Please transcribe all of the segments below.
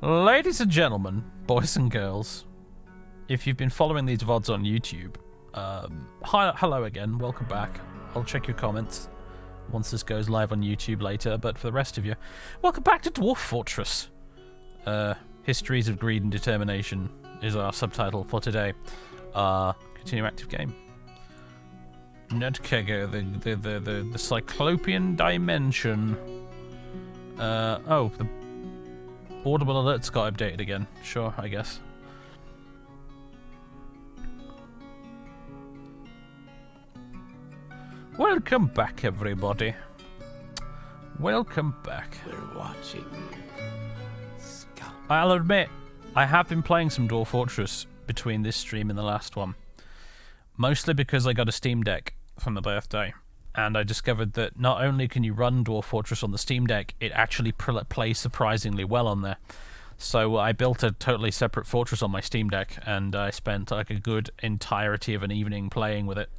Ladies and gentlemen, boys and girls, if you've been following these VODs on YouTube, hello again, welcome back. I'll check your comments once this goes live on YouTube later, but for the rest of you, welcome back to Dwarf Fortress. Histories of Greed and Determination is our subtitle for today. Continue active game. Nutkeger, the Cyclopean Dimension. Oh, the audible alerts got updated again. Sure, I guess. Welcome back, everybody. Welcome back. We're watching you. I'll admit, I have been playing some Dwarf Fortress between this stream and the last one. Mostly because I got a Steam Deck from the birthday. And I discovered that not only can you run Dwarf Fortress on the Steam Deck, it actually plays surprisingly well on there. So I built a totally separate fortress on my Steam Deck, and I spent like a good entirety of an evening playing with it.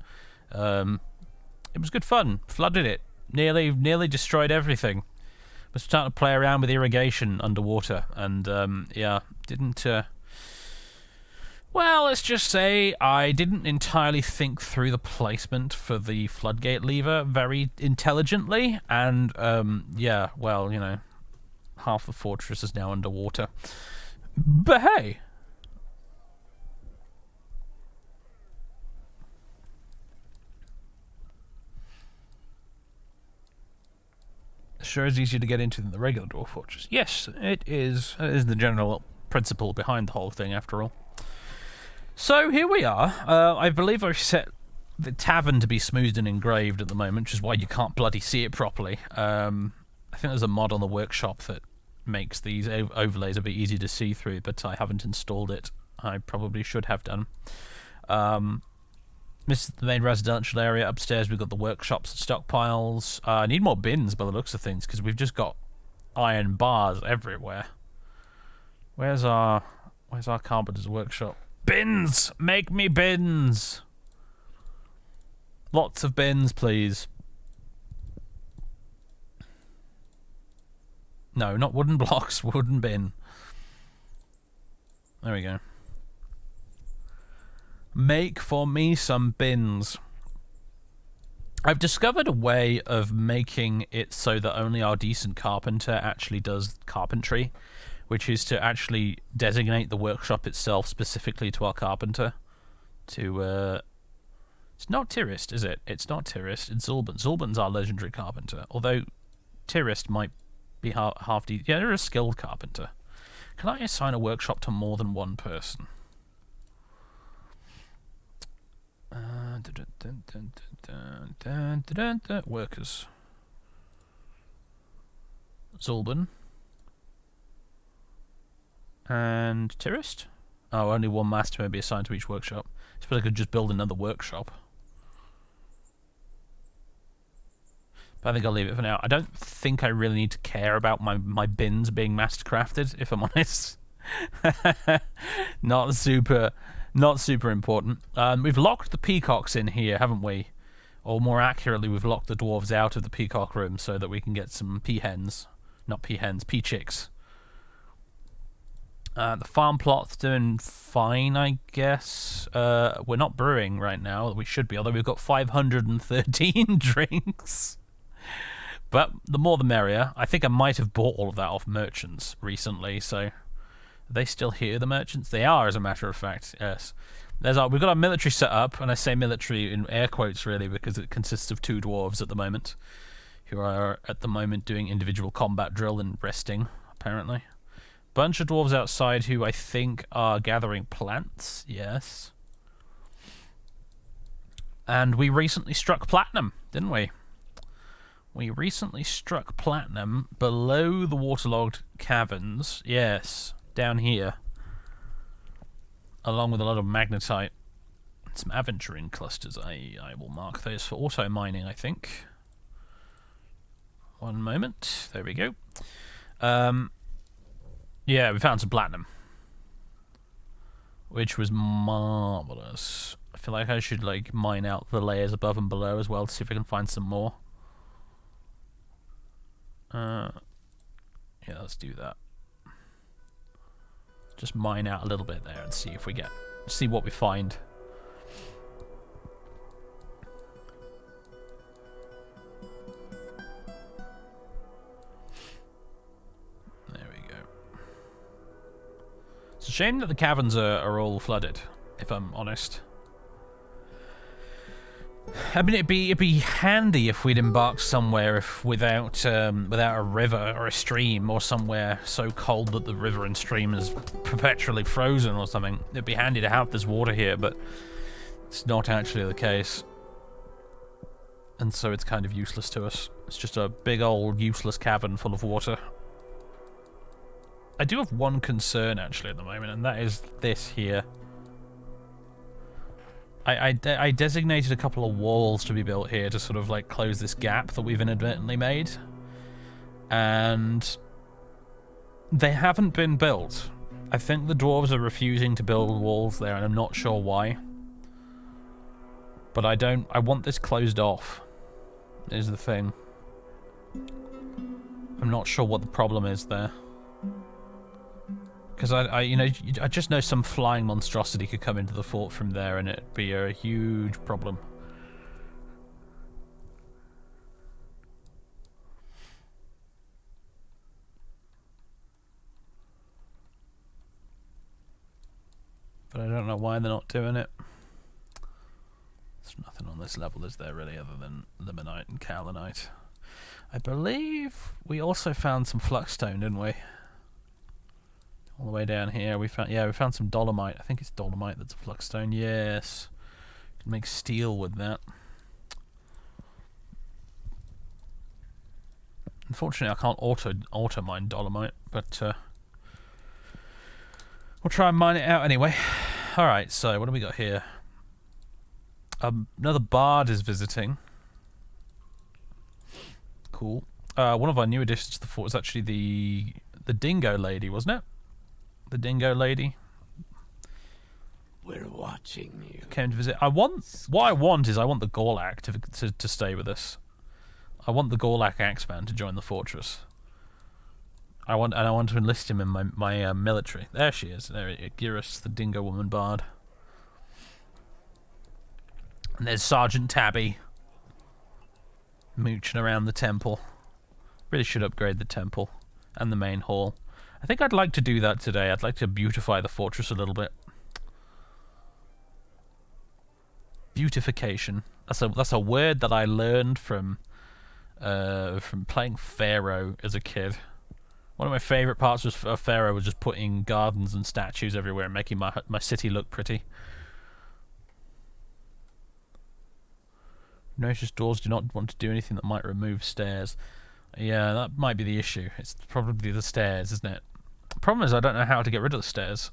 It was good fun. Flooded it. Nearly destroyed everything. Was starting to play around with irrigation underwater, and yeah, didn't. Well, let's just say I didn't entirely think through the placement for the floodgate lever very intelligently, and yeah, well, you know, half the fortress is now underwater. But hey! Sure is easier to get into than the regular Dwarf Fortress. Yes, it is. It is the general principle behind the whole thing, after all. So here we are. I believe I've set the Tavern to be smoothed and engraved at the moment, which is why you can't bloody see it properly. I think there's a mod on the workshop that makes these overlays a bit easy to see through, but I haven't installed it. I probably should have done. This is the main residential area. Upstairs we've got the workshops and stockpiles. I need more bins by the looks of things, because we've just got iron bars everywhere. Where's our carpenter's workshop? Bins! Make me bins! Lots of bins, please. No, not wooden blocks, wooden bin. There we go. Make for me some bins. I've discovered a way of making it so that only our decent carpenter actually does carpentry, which is to actually designate the workshop itself specifically to our carpenter. It's not Tirist, is it? It's not Tirist, it's Zulban. Zulban's our legendary carpenter, although Tirist might be half decent. Yeah, they're a skilled carpenter. Can I assign a workshop to more than one person? Workers. Zulban. And Tirist? Oh, only one master may be assigned to each workshop. I suppose I could just build another workshop. But I think I'll leave it for now. I don't think I really need to care about my bins being master-crafted, if I'm honest. Not super important. We've locked the peacocks in here, haven't we? Or more accurately, we've locked the dwarves out of the peacock room so that we can get some peahens. Not peahens, pea-chicks. The farm plot's doing fine, I guess. We're not brewing right now. We should be, although we've got 513 drinks. But the more the merrier. I think I might have bought all of that off merchants recently, so... Are they still here, the merchants? They are, as a matter of fact, yes. We've got our military set up, and I say military in air quotes, really, because it consists of 2 dwarves at the moment, who are, at the moment, doing individual combat drill and resting, apparently. Bunch of dwarves outside who I think are gathering plants, yes. And we recently struck platinum, didn't we? We recently struck platinum below the waterlogged caverns, yes, down here. Along with a lot of magnetite and some aventurine clusters. I will mark those for auto mining, I think. One moment, there we go. Yeah, we found some platinum, which was marvelous. I feel like I should like mine out the layers above and below as well to see if I can find some more. Yeah, let's do that. just mine out a little bit there and see what we find. There we go. It's a shame that the caverns are all flooded, if I'm honest. I mean, it'd be handy if we'd embarked somewhere without a river or a stream, or somewhere so cold that the river and stream is perpetually frozen or something. It'd be handy to have this water here, but it's not actually the case. And so it's kind of useless to us. It's just a big old useless cavern full of water. I do have one concern actually at the moment, and that is this here. I designated a couple of walls to be built here to sort of like close this gap that we've inadvertently made, and they haven't been built. I think the dwarves are refusing to build walls there, and I'm not sure why. But I want this closed off, is the thing. I'm not sure what the problem is there. Because I just know some flying monstrosity could come into the fort from there, and it'd be a huge problem. But I don't know why they're not doing it. There's nothing on this level, is there, really, other than limonite and kaolinite. I believe we also found some fluxstone, didn't we? All the way down here, we found some dolomite. I think it's dolomite that's a fluxstone. Yes, can make steel with that. Unfortunately, I can't auto mine dolomite, but we'll try and mine it out anyway. All right, so what do we got here? Another bard is visiting. Cool. One of our new additions to the fort is actually the dingo lady, wasn't it? The dingo lady. We're watching you. Came to visit. What I want is I want the Gorlak to stay with us. I want the Gorlak Axeman to join the fortress. I want to enlist him in my military. There she is. There, Girus, the dingo woman bard. And there's Sergeant Tabby mooching around the temple. Really should upgrade the temple and the main hall. I think I'd like to do that today. I'd like to beautify the fortress a little bit. Beautification. That's a word that I learned from playing Pharaoh as a kid. One of my favourite parts of Pharaoh was just putting gardens and statues everywhere and making my city look pretty. Notice doors do not want to do anything that might remove stairs. Yeah, that might be the issue. It's probably the stairs, isn't it? The problem is I don't know how to get rid of the stairs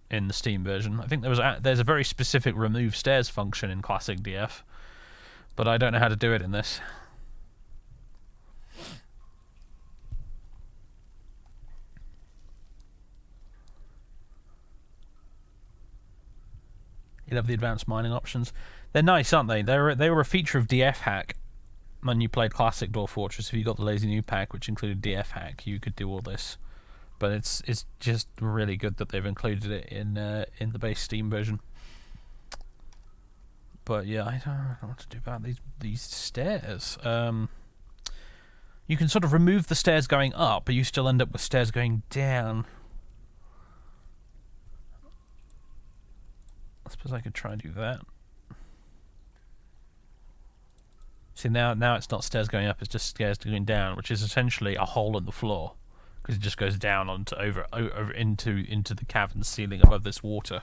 in the Steam version. I think there's a very specific remove stairs function in Classic DF, but I don't know how to do it in this. You love the advanced mining options. They're nice, aren't they? They were a feature of DF Hack when you played Classic Dwarf Fortress. If you got the Lazy New Pack, which included DF Hack, you could do all this. But it's just really good that they've included it in the base Steam version. But yeah, I don't know what to do about these stairs. You can sort of remove the stairs going up, but you still end up with stairs going down. I suppose I could try and do that. See, now it's not stairs going up, it's just stairs going down, which is essentially a hole in the floor, because it just goes down onto over into the cavern ceiling above this water.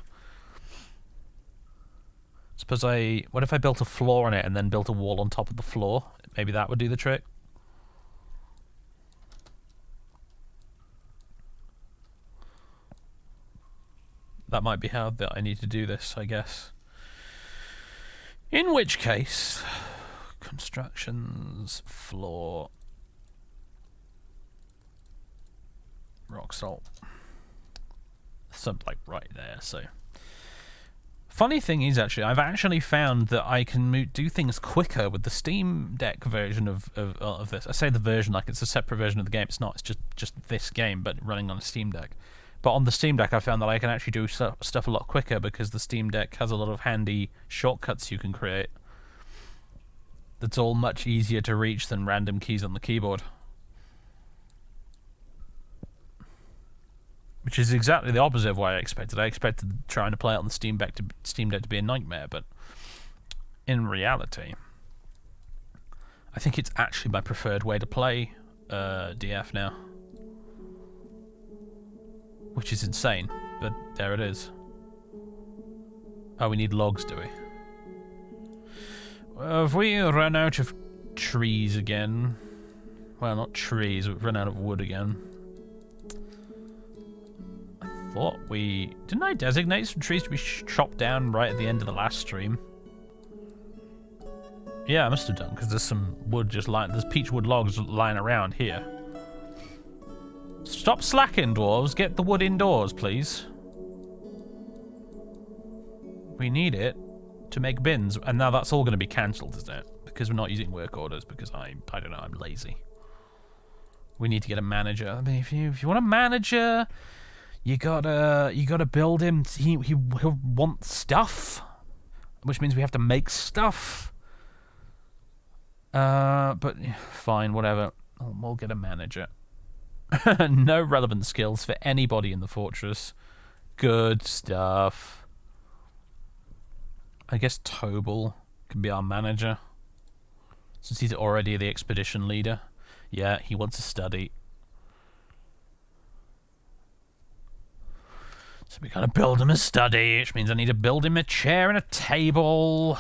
Suppose what if I built a floor on it and then built a wall on top of the floor? Maybe that would do the trick. That might be how I need to do this, I guess. In which case, constructions, floor, rock salt. Something like right there, so. Funny thing is, actually, I've actually found that I can do things quicker with the Steam Deck version of this. I say the version like it's a separate version of the game. It's not. It's just this game, but running on a Steam Deck. But on the Steam Deck, I found that I can actually do stuff a lot quicker because the Steam Deck has a lot of handy shortcuts you can create. That's all much easier to reach than random keys on the keyboard. Which is exactly the opposite of what I expected. I expected trying to play it on the Steam Deck to be a nightmare, but in reality, I think it's actually my preferred way to play DF now. Which is insane, but there it is. Oh, we need logs, do we? Have we run out of trees again? Well, not trees, we've run out of wood again. I thought we... Didn't I designate some trees to be chopped down right at the end of the last stream? Yeah, I must have done, because there's some wood just lying... There's peach wood logs lying around here. Stop slacking, dwarves. Get the wood indoors, please. We need it to make bins, and now that's all going to be cancelled, isn't it? Because we're not using work orders, because I don't know, I'm lazy. We need to get a manager. I mean, if you want a manager, you gotta build him. He'll want stuff, which means we have to make stuff. But fine, whatever. We'll get a manager. No relevant skills for anybody in the fortress. Good stuff. I guess Tobal can be our manager, since he's already the expedition leader. Yeah, he wants to study. So we gotta build him a study, which means I need to build him a chair and a table.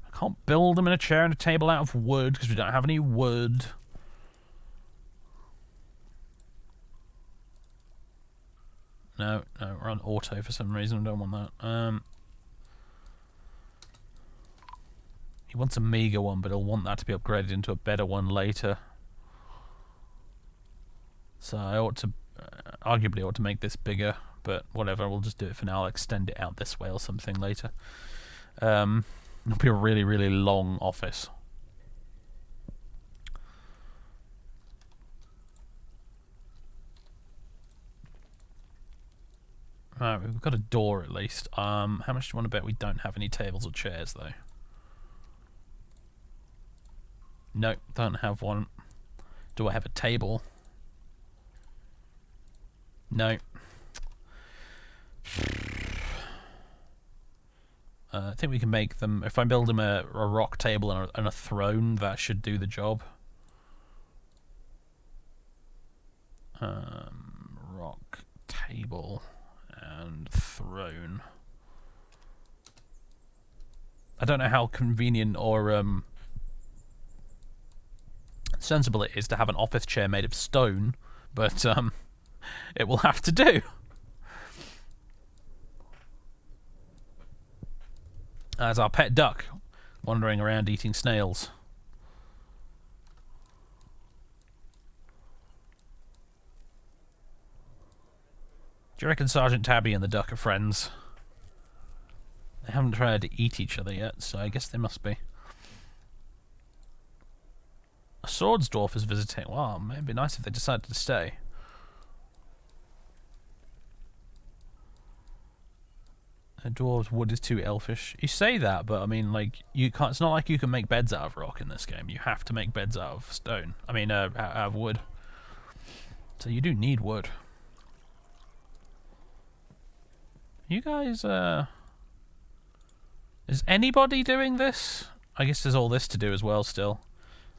I can't build him in a chair and a table out of wood, because we don't have any wood. No, we're on auto for some reason. I don't want that. He wants a meager one, but he'll want that to be upgraded into a better one later. So I ought to, arguably ought to make this bigger, but whatever, we'll just do it for now. I'll extend it out this way or something later. It'll be a really, really long office. Right, we've got a door at least. How much do you want to bet we don't have any tables or chairs, though? No, don't have one. Do I have a table? No. I think we can make them... If I build them a rock table and a throne, that should do the job. Rock table and throne. I don't know how convenient or sensible it is to have an office chair made of stone, but it will have to do. As our pet duck wandering around eating snails. Do you reckon Sergeant Tabby and the duck are friends? They haven't tried to eat each other yet, so I guess they must be. A swords dwarf is visiting. Wow, it'd be nice if they decided to stay. A dwarves' wood is too elfish. You say that, but I mean, like, you can't. It's not like you can make beds out of rock in this game. You have to make beds out of stone. I mean, out of wood. So you do need wood. You guys, is anybody doing this? I guess there's all this to do as well still.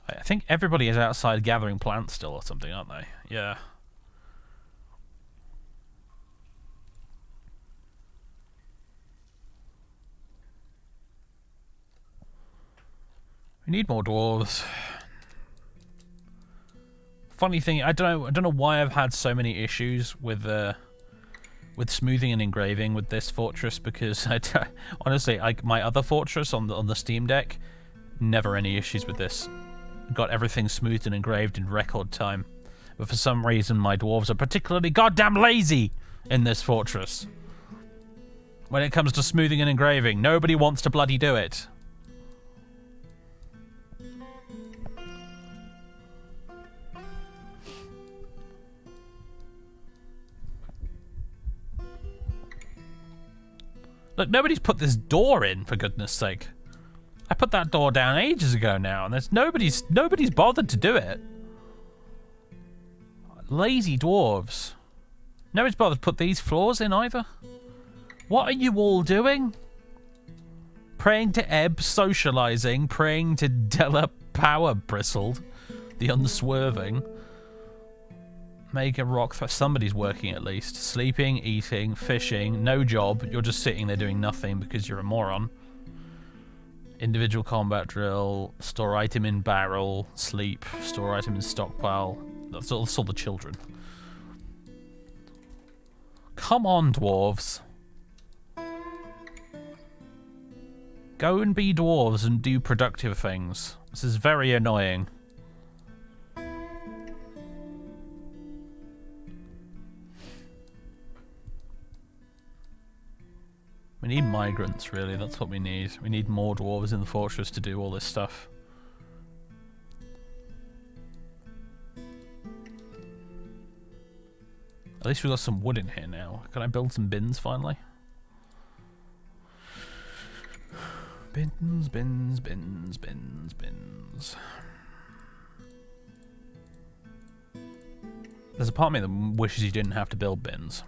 I think everybody is outside gathering plants still or something, aren't they? Yeah. We need more dwarves. Funny thing, I don't know why I've had so many issues with smoothing and engraving with this fortress, because honestly, my other fortress on the Steam Deck, never any issues with this. Got everything smoothed and engraved in record time. But for some reason, my dwarves are particularly goddamn lazy in this fortress. When it comes to smoothing and engraving, nobody wants to bloody do it. Look, nobody's put this door in, for goodness sake. I put that door down ages ago now, and there's nobody's bothered to do it. Lazy dwarves. Nobody's bothered to put these floors in either. What are you all doing? Praying to Ebb, socializing, praying to Della Power Bristled, the unswerving. Make a rock throw. Somebody's working at least. Sleeping, eating, fishing, no job. You're just sitting there doing nothing because you're a moron. Individual combat drill, store item in barrel, sleep, store item in stockpile. That's all the children. Come on, dwarves. Go and be dwarves and do productive things. This is very annoying. We need migrants, really. That's what we need. We need more dwarves in the fortress to do all this stuff. At least we've got some wood in here now. Can I build some bins finally? Bins, bins, bins, bins, bins. There's a part of me that wishes you didn't have to build bins.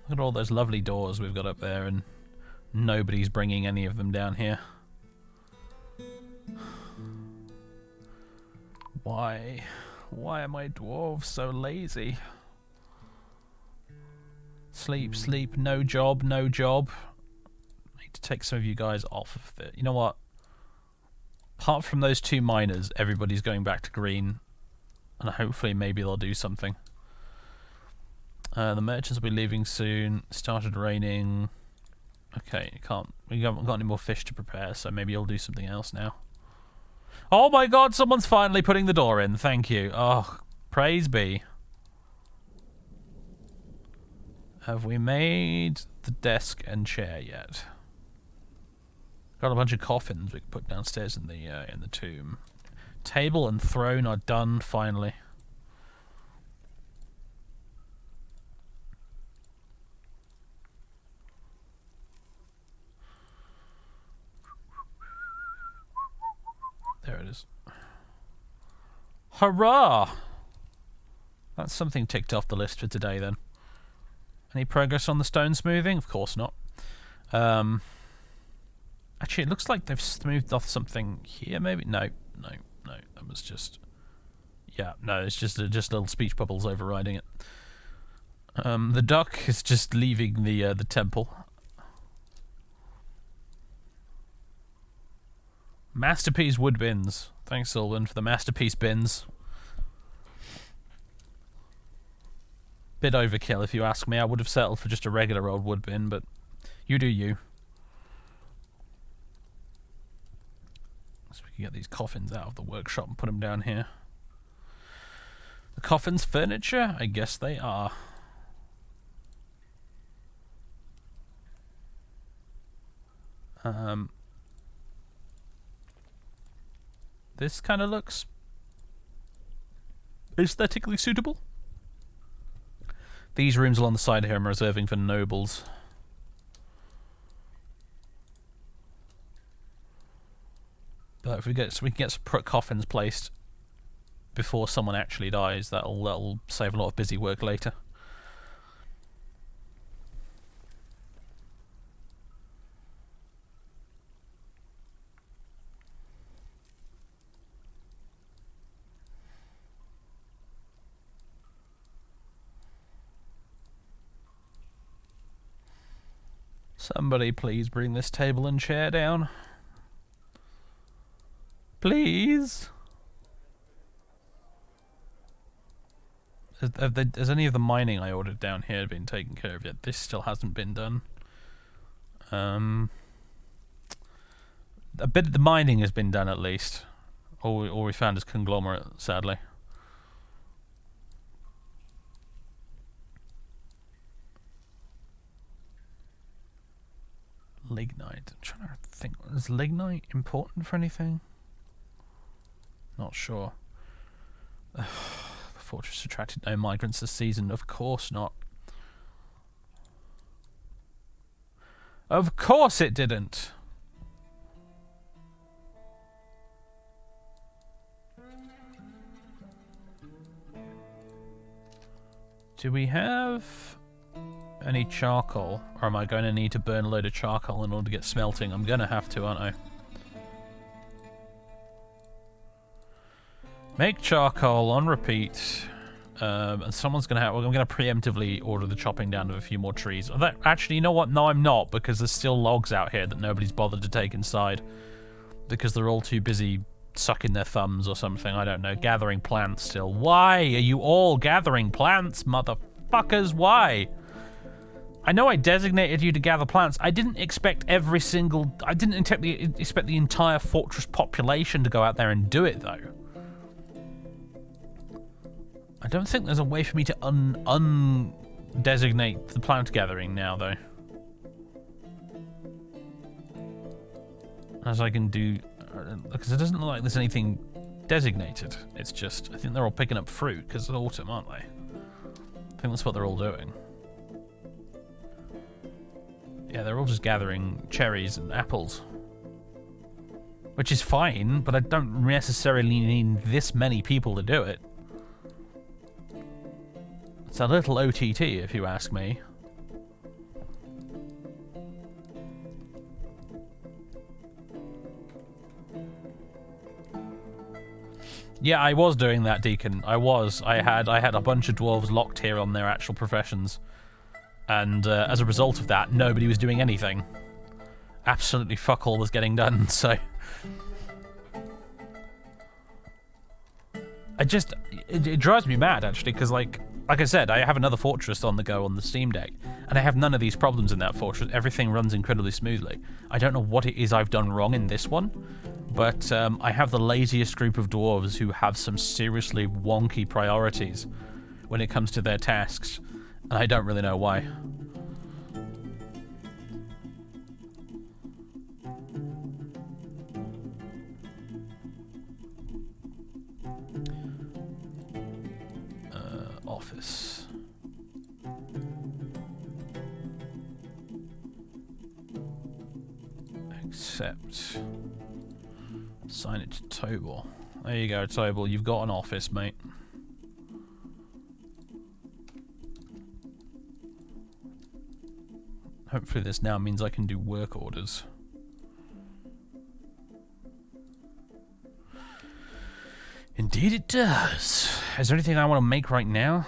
Look at all those lovely doors we've got up there, and nobody's bringing any of them down here. Why? Why are my dwarves so lazy? Sleep, sleep, no job, no job. I need to take some of you guys off of it. You know what? Apart from those two miners, everybody's going back to green. And hopefully maybe they'll do something. The merchants will be leaving soon. Started raining. Okay, we haven't got any more fish to prepare, so maybe you'll do something else now. Oh my god, someone's finally putting the door in. Thank you. Oh, praise be. Have we made the desk and chair yet? Got a bunch of coffins we can put downstairs in the tomb. Table and throne are done finally. There it is. Hurrah! That's something ticked off the list for today then. Any progress on the stone smoothing? Of course not. Actually, it looks like they've smoothed off something here, maybe? No. That was just... Yeah, no, it's just little speech bubbles overriding it. The duck is just leaving the temple. Masterpiece wood bins. Thanks, Sylvan, for the masterpiece bins. Bit overkill, if you ask me. I would have settled for just a regular old wood bin, but you do you. So we can get these coffins out of the workshop and put them down here. The coffins furniture? I guess they are. This kind of looks aesthetically suitable. These rooms along the side here I'm reserving for nobles. But if we can get some coffins placed before someone actually dies, that'll save a lot of busy work later. Somebody please bring this table and chair down. Please. Has any of the mining I ordered down here been taken care of yet? This still hasn't been done. A bit of the mining has been done at least. All we found is conglomerate, sadly. lignite. I'm trying to think. Is lignite important for anything? Not sure. The fortress attracted no migrants this season. Of course not. Of course it didn't. Do we have any charcoal? Or am I going to need to burn a load of charcoal in order to get smelting? I'm going to have to, aren't I? Make charcoal on repeat. And someone's going to have... Well, I'm going to preemptively order the chopping down of a few more trees. Actually, you know what? No, I'm not, because there's still logs out here that nobody's bothered to take inside. Because they're all too busy sucking their thumbs or something. I don't know. Gathering plants still. Why are you all gathering plants, motherfuckers? Why? I know I designated you to gather plants. I didn't expect every single... I didn't expect the entire fortress population to go out there and do it, though. I don't think there's a way for me to undesignate the plant gathering now, though. As I can do... Because it doesn't look like there's anything designated. It's just... I think they're all picking up fruit, because it's autumn, aren't they? I think that's what they're all doing. Yeah, they're all just gathering cherries and apples. Which is fine, but I don't necessarily need this many people to do it. It's a little OTT, if you ask me. Yeah, I was doing that, Deacon. I was. I had a bunch of dwarves locked here on their actual professions. And as a result of that, nobody was doing anything. Absolutely fuck all was getting done, so... It drives me mad, actually, because, like I said, I have another fortress on the go on the Steam Deck, and I have none of these problems in that fortress. Everything runs incredibly smoothly. I don't know what it is I've done wrong in this one, but I have the laziest group of dwarves who have some seriously wonky priorities when it comes to their tasks, and I don't really know why. Office. Accept. Assign it to Tobal. There you go, Tobal. You've got an office, mate. Hopefully this now means I can do work orders. Indeed it does. Is there anything I want to make right now?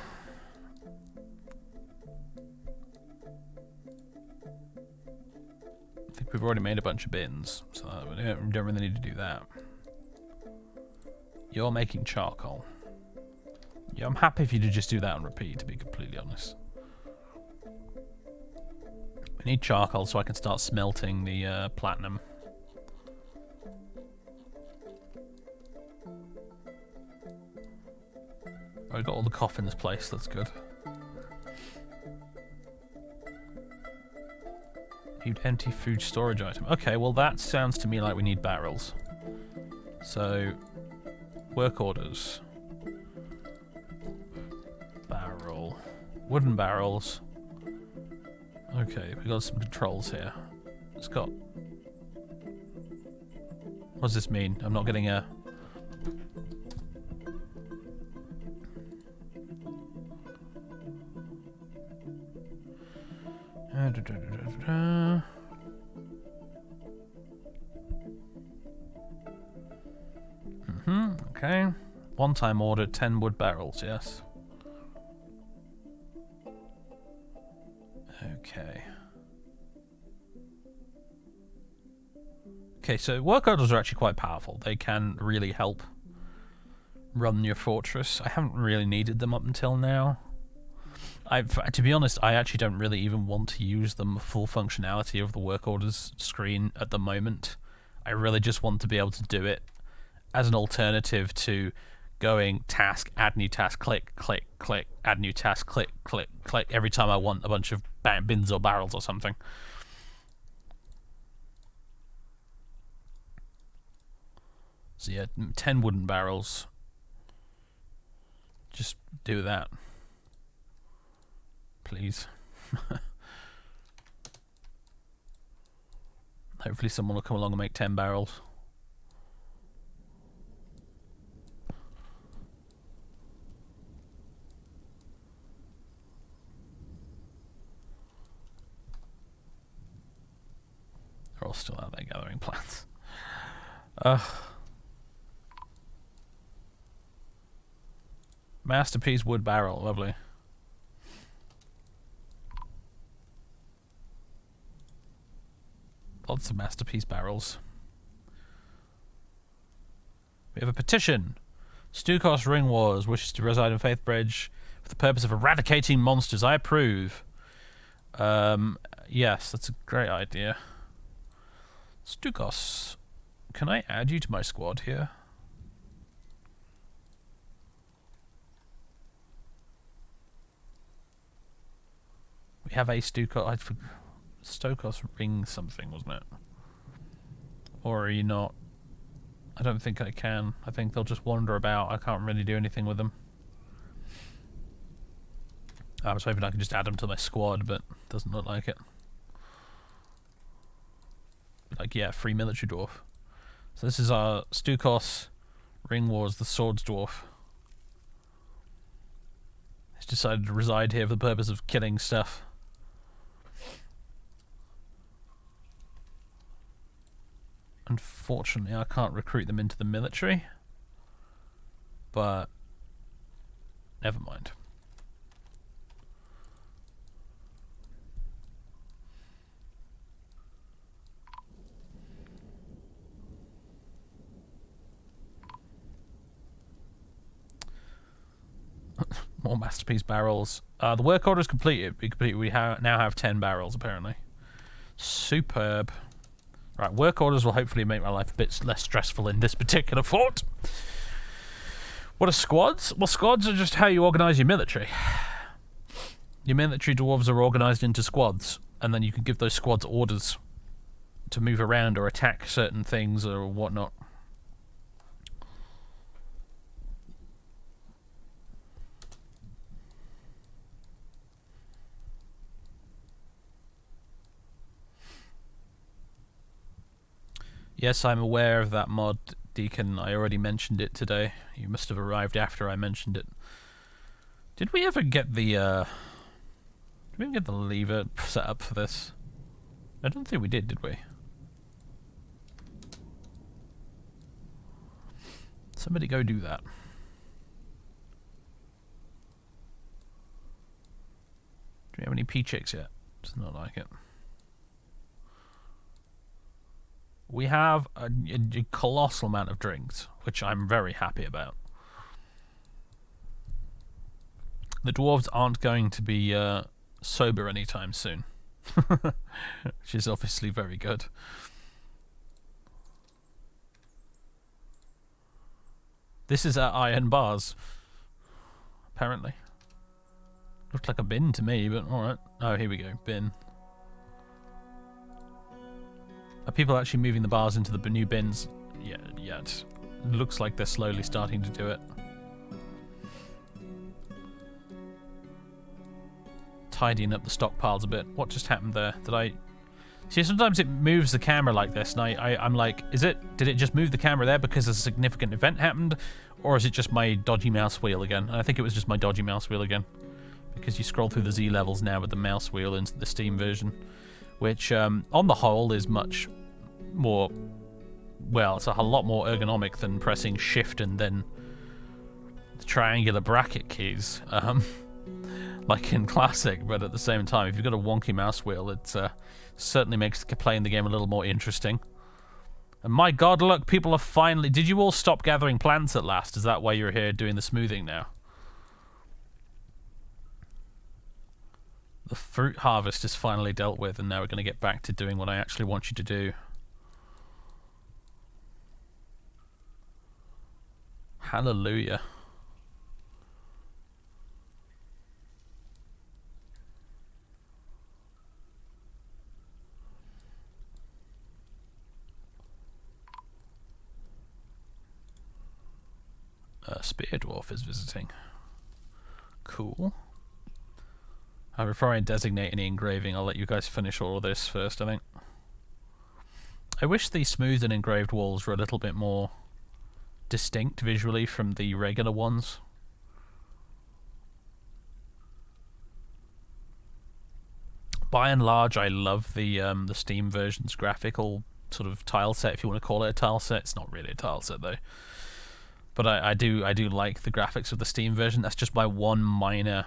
I think we've already made a bunch of bins, so we don't really need to do that. You're making charcoal. Yeah, I'm happy if you to just do that on repeat, to be completely honest. We need charcoal so I can start smelting the platinum. I got all the coffins placed, that's good. Need empty food storage item. Okay, well that sounds to me like we need barrels. So, work orders. Barrel. Wooden barrels. Okay, we got some controls here. It's got... What does this mean? I'm not getting a... Okay. One-time order, 10 wood barrels, yes. Okay. Okay, so work orders are actually quite powerful. They can really help run your fortress. I haven't really needed them up until now. To be honest, I actually don't really even want to use the full functionality of the work orders screen at the moment. I really just want to be able to do it as an alternative to going task, add new task, click, click, click, add new task, click, click, click, every time I want a bunch of bins or barrels or something. So yeah, 10 wooden barrels. Just do that. Please. Hopefully someone will come along and make 10 barrels. They're all still out there gathering plants. Masterpiece wood barrel, lovely. Lots of masterpiece barrels. We have a petition. Stukos Ring Wars wishes to reside in Faithbridge for the purpose of eradicating monsters. I approve. Yes, that's a great idea. Stukos, can I add you to my squad here? We have a Stukos. Stokos Ring something, wasn't it? Or are you not? I don't think I can. I think they'll just wander about. I can't really do anything with them. I was hoping I could just add them to my squad, but doesn't look like it. Like, yeah, free military dwarf. So this is our Stukos Ring Wars, the Swords Dwarf. He's decided to reside here for the purpose of killing stuff. Unfortunately, I can't recruit them into the military, but never mind. More masterpiece barrels. The work order is completed. We now have 10 barrels, apparently. Superb. Right, work orders will hopefully make my life a bit less stressful in this particular fort. What are squads? Well, squads are just how you organise your military. Your military dwarves are organised into squads, and then you can give those squads orders to move around or attack certain things or whatnot. Yes, I'm aware of that mod, Deacon. I already mentioned it today. You must have arrived after I mentioned it. Did we ever get the lever set up for this? I don't think we did we? Somebody go do that. Do we have any P-chicks yet? Does not like it. We have a colossal amount of drinks, which I'm very happy about. The dwarves aren't going to be sober anytime soon, which is obviously very good. This is our iron bars, apparently. Looked like a bin to me, but alright. Oh, here we go, bin. Are people actually moving the bars into the new bins? Yeah, yet. It looks like they're slowly starting to do it. Tidying up the stockpiles a bit. What just happened there? Did I... See, sometimes it moves the camera like this, and I'm like, did it just move the camera there because a significant event happened? Or is it just my dodgy mouse wheel again? And I think it was just my dodgy mouse wheel again. Because you scroll through the Z levels now with the mouse wheel into the Steam version. Which, on the whole, is much more... Well, it's a lot more ergonomic than pressing Shift and then the triangular bracket keys. Like in Classic, but at the same time, if you've got a wonky mouse wheel, it certainly makes playing the game a little more interesting. And my god, look, people are finally... Did you all stop gathering plants at last? Is that why you're here doing the smoothing now? The fruit harvest is finally dealt with, and now we're going to get back to doing what I actually want you to do. Hallelujah. Spear Dwarf is visiting. Cool. Before I designate any engraving, I'll let you guys finish all of this first, I think. I wish the smooth and engraved walls were a little bit more distinct visually from the regular ones. By and large, I love the Steam version's graphical sort of tile set, if you want to call it a tile set. It's not really a tile set though. But I do like the graphics of the Steam version. That's just my one minor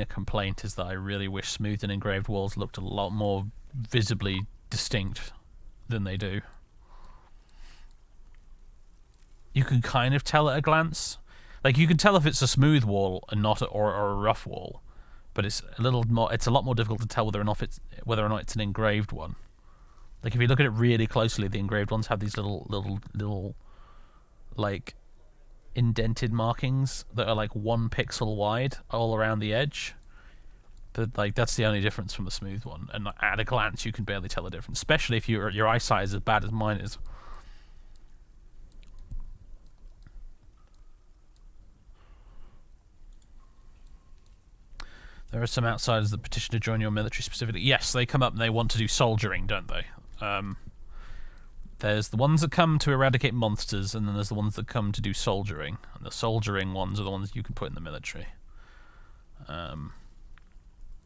complaint, is that I really wish smooth and engraved walls looked a lot more visibly distinct than they do. You can kind of tell at a glance. Like, you can tell if it's a smooth wall and not or a rough wall, but it's a lot more difficult to tell whether or not it's an engraved one. Like, if you look at it really closely, the engraved ones have these little like indented markings that are like 1 pixel wide all around the edge. But like, that's the only difference from the smooth one, and at a glance you can barely tell the difference, especially if your eyesight is as bad as mine is. There are some outsiders that petition to join your military specifically. Yes, they come up and they want to do soldiering, don't they? There's the ones that come to eradicate monsters, and then there's the ones that come to do soldiering. And the soldiering ones are the ones you can put in the military.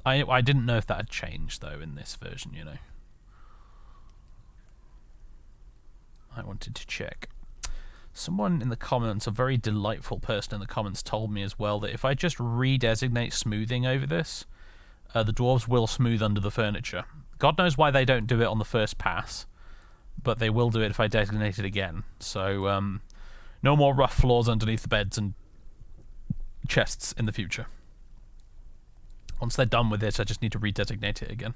I didn't know if that had changed, though, in this version, you know. I wanted to check. Someone in the comments, a very delightful person in the comments, told me as well that if I just redesignate smoothing over this, the dwarves will smooth under the furniture. God knows why they don't do it on the first pass, but they will do it if I designate it again. So, no more rough floors underneath the beds and chests in the future. Once they're done with this, I just need to redesignate it again.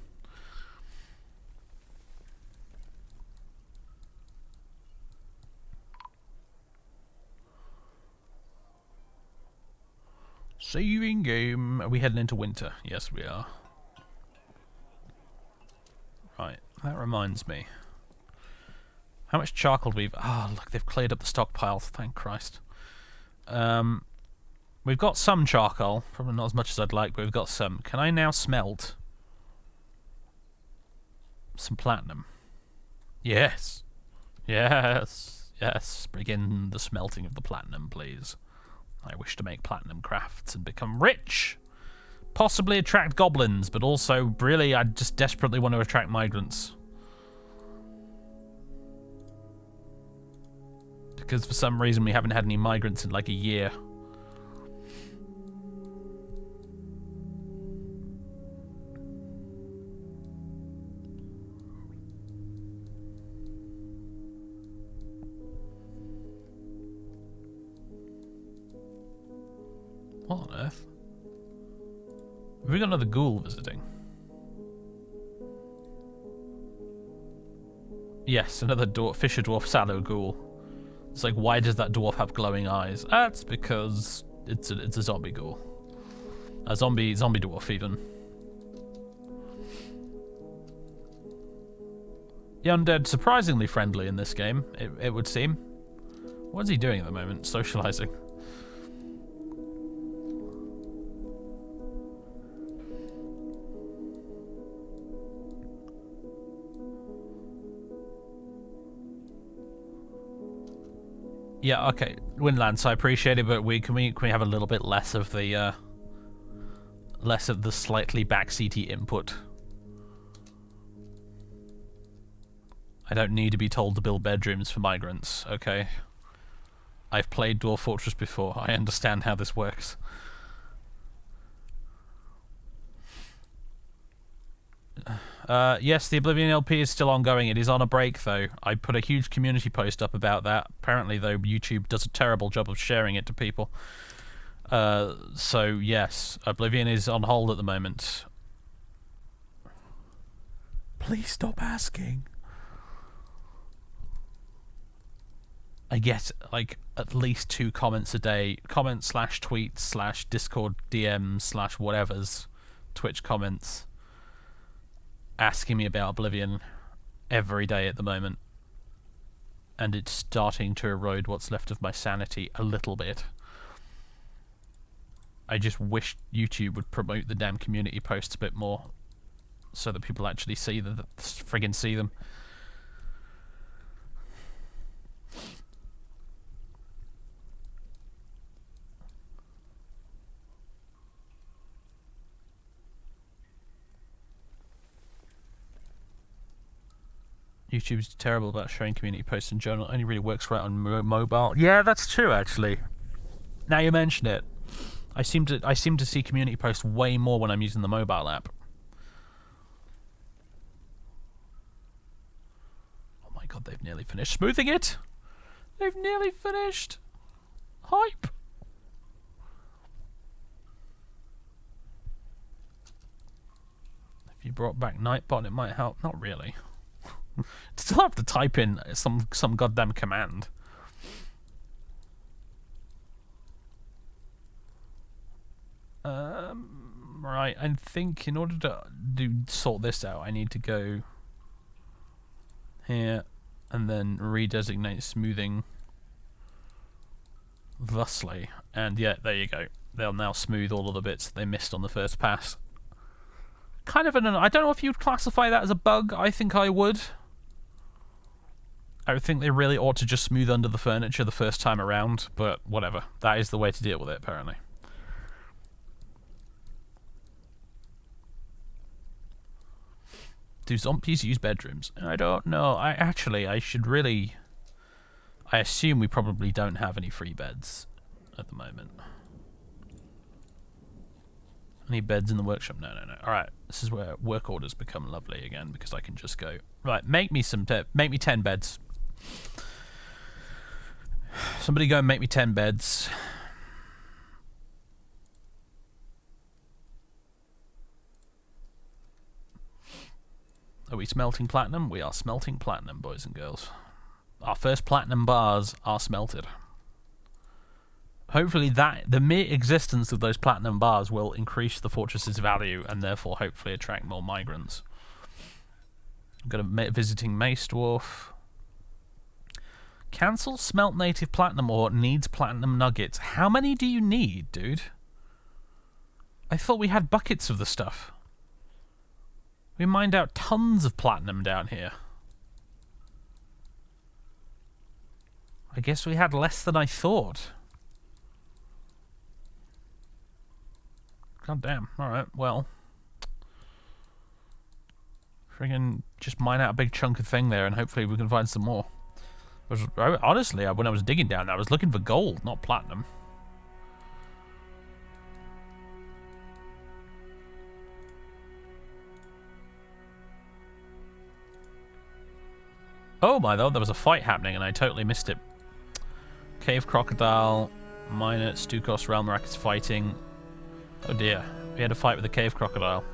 See you in game. Are we heading into winter? Yes, we are. Right, that reminds me. How much charcoal we've... Oh, look, they've cleared up the stockpiles, thank Christ. We've got some charcoal. Probably not as much as I'd like, but we've got some. Can I now smelt some platinum? Yes. Yes. Yes. Begin the smelting of the platinum, please. I wish to make platinum crafts and become rich. Possibly attract goblins, but also, really, I just desperately want to attract migrants. Because for some reason we haven't had any migrants in like a year. What on earth? Have we got another ghoul visiting? Yes, another fisher dwarf sallow ghoul. It's like, why does that dwarf have glowing eyes? That's because it's a zombie ghoul. A zombie dwarf even. The Undead surprisingly friendly in this game, it would seem. What is he doing at the moment? Socializing. Yeah, okay, Windlands, I appreciate it, but can we have a little bit less of the slightly backseaty input? I don't need to be told to build bedrooms for migrants, okay? I've played Dwarf Fortress before. I understand how this works. Yes, the Oblivion LP is still ongoing. It is on a break, though. I put a huge community post up about that. Apparently, though, YouTube does a terrible job of sharing it to people. So, yes, Oblivion is on hold at the moment. Please stop asking. I get, like, at least 2 comments a day. Comments/tweets/ Discord DMs/ whatever's Twitch comments. Asking me about Oblivion every day at the moment, and it's starting to erode what's left of my sanity a little bit. I just wish YouTube would promote the damn community posts a bit more, so that people actually see friggin' see them. YouTube's terrible about showing community posts in general. It only really works right on mobile. Yeah, that's true, actually. Now you mention it, I seem to see community posts way more when I'm using the mobile app. Oh my god, they've nearly finished smoothing it. They've nearly finished. Hype. If you brought back Nightbot, it might help. Not really. Still have to type in some goddamn command. Right, I think in order to sort this out, I need to go here and then redesignate smoothing thusly. And yeah, there you go. They'll now smooth all of the bits that they missed on the first pass. Kind of I don't know if you'd classify that as a bug. I think I would. I would think they really ought to just smooth under the furniture the first time around, but whatever. That is the way to deal with it, apparently. Do zombies use bedrooms? I don't know. I should really... I assume we probably don't have any free beds at the moment. Any beds in the workshop? No. Alright, this is where work orders become lovely again, because I can just go, right, make me 10 beds. Somebody go and make me 10 beds. Are we smelting platinum? We are smelting platinum, boys and girls. Our first platinum bars are smelted. Hopefully the mere existence of those platinum bars will increase the fortress's value and therefore hopefully attract more migrants. I've got a visiting mace dwarf. Cancel smelt native platinum ore, needs platinum nuggets. How many do you need, dude? I thought we had buckets of the stuff. We mined out tons of platinum down here. I guess we had less than I thought. God damn. Alright, well. Friggin' just mine out a big chunk of thing there and hopefully we can find some more. Honestly, when I was digging down there, I was looking for gold, not platinum. Oh my god, there was a fight happening and I totally missed it. Cave Crocodile, Miner, Stukos, Realm Rack is fighting. Oh dear, we had a fight with the Cave Crocodile.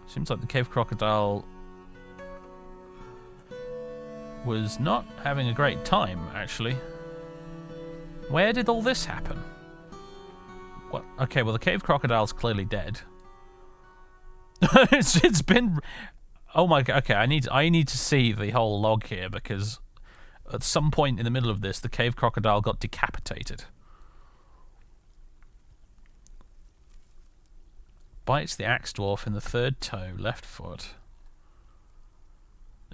Seems like the Cave Crocodile was not having a great time, actually. Where did all this happen? What? Okay, well the Cave Crocodile's clearly dead. it's been... Oh my god, okay, I need to see the whole log here, because at some point in the middle of this, the Cave Crocodile got decapitated. Bites the axe dwarf in the third toe, left foot.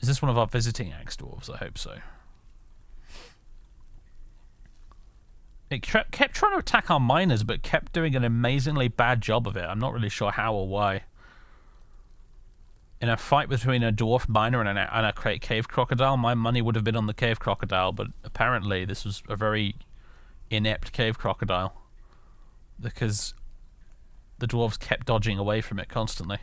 Is this one of our visiting axe dwarves? I hope so. It kept trying to attack our miners, but kept doing an amazingly bad job of it. I'm not really sure how or why. In a fight between a dwarf miner and a cave crocodile, my money would have been on the cave crocodile, but apparently this was a very inept cave crocodile. Because the dwarves kept dodging away from it constantly.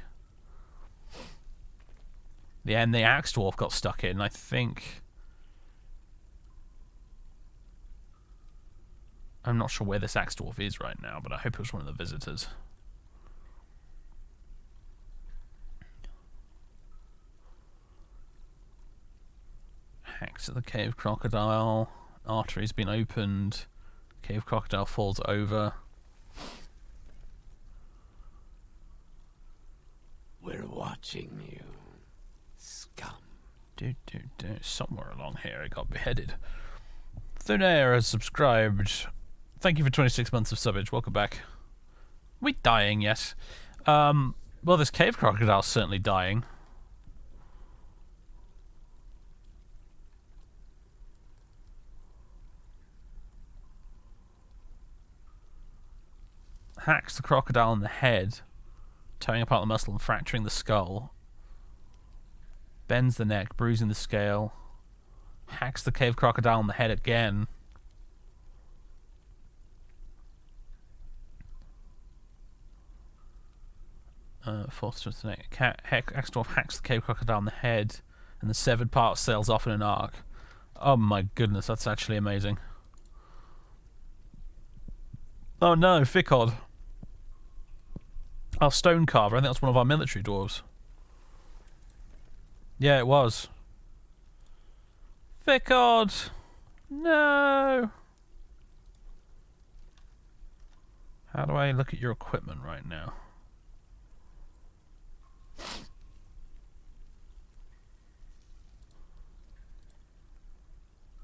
And the axe dwarf got stuck in, I think. I'm not sure where this axe dwarf is right now, but I hope it was one of the visitors. Hacks at the cave crocodile. Artery's been opened. Cave crocodile falls over. We're watching you, scum. Somewhere along here it got beheaded. Thin Air has subscribed Thank you for 26 months of subbage. Welcome back. Are we dying yet? Well, this cave crocodile's certainly dying. Hacks the crocodile in the head, tearing apart the muscle and fracturing the skull. Bends the neck, bruising the scale. Hacks the cave crocodile in the head again. Forced to the neck. Dwarf hacks the cave crocodile in the head, and the severed part sails off in an arc. Oh my goodness, that's actually amazing. Oh no, Fickod. Our stone carver. I think that's one of our military dwarves. Yeah, it was. Fickod! No! How do I look at your equipment right now?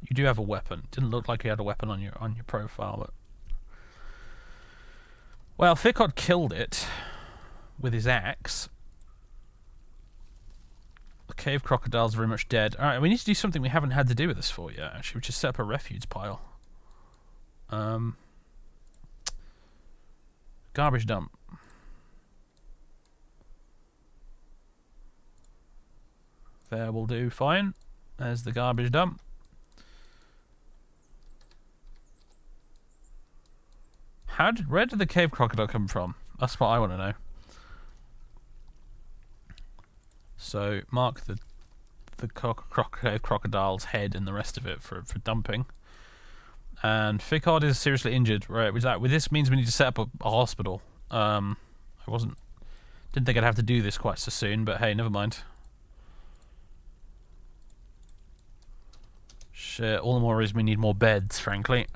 You do have a weapon. Didn't look like you had a weapon on your profile, but well, Fickod killed it with his axe. The cave crocodile's very much dead. Alright, we need to do something we haven't had to do with this for yet, actually, which is set up a refuge pile. Garbage dump. There will do fine. There's the garbage dump. Where did the cave crocodile come from? That's what I want to know. So mark the cave crocodile's head and the rest of it for dumping. And Fickard is seriously injured. Right, this means we need to set up a hospital. Didn't think I'd have to do this quite so soon, but hey, never mind. Shit, all the more reason we need more beds, frankly.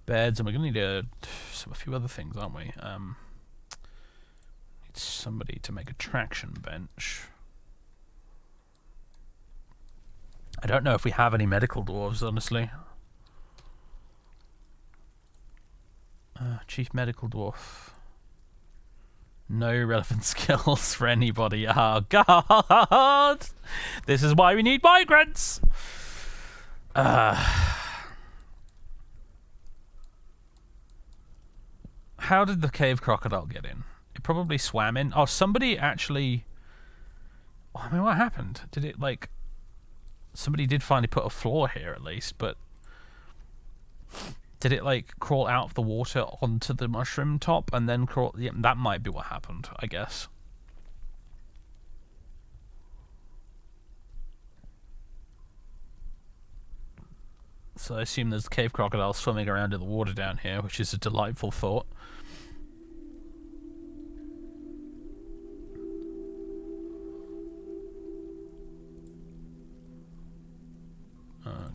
Beds, and we're going to need a few other things, aren't we? Need somebody to make a traction bench. I don't know if we have any medical dwarves, honestly. Chief medical dwarf. No relevant skills for anybody. Oh, God! This is why we need migrants! How did the cave crocodile get in? It probably swam in. Oh, somebody actually... I mean, what happened? Did it, like... Somebody did finally put a floor here, at least, but... Did it, like, crawl out of the water onto the mushroom top and then crawl... Yeah, that might be what happened, I guess. So I assume there's cave crocodiles swimming around in the water down here, which is a delightful thought.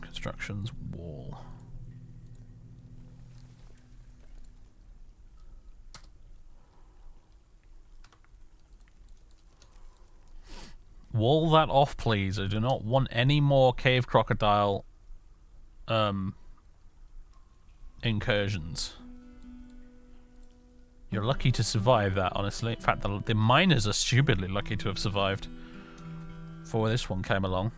Constructions, wall. Wall that off, please. I do not want any more cave crocodile incursions. You're lucky to survive that, honestly. In fact, the miners are stupidly lucky to have survived before this one came along.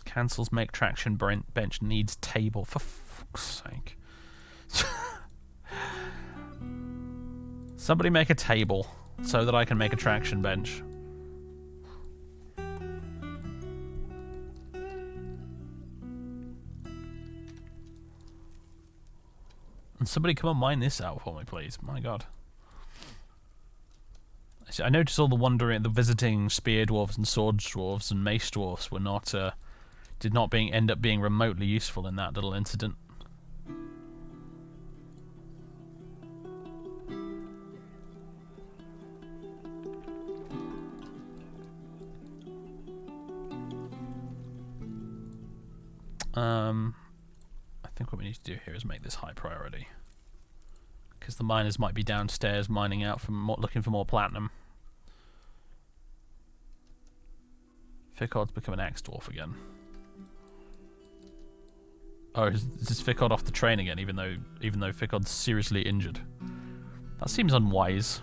Cancels make traction bench needs table. For fuck's sake. Somebody make a table so that I can make a traction bench. And somebody come and mine this out for me, please. My God. I noticed all the visiting spear dwarves and sword dwarves and mace dwarves were not, did not end up being remotely useful in that little incident. I think what we need to do here is make this high priority. because the miners might be downstairs mining out for looking for more platinum. Ficod's become an axe dwarf again. Oh, is this Ficod off the train again? Even though Ficod's seriously injured, that seems unwise.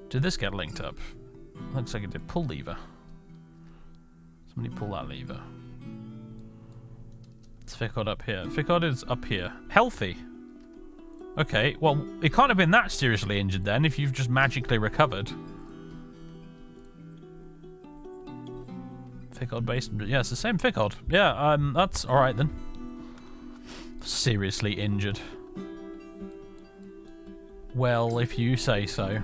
Did this get linked up? Looks like it did. Pull lever. Somebody pull that lever. It's Ficod up here. Ficod is up here. Healthy. Okay, well, it can't have been that seriously injured then if you've just magically recovered. Ficod based. Yeah, it's the same Ficod. Yeah, that's alright then. Seriously injured. Well, if you say so.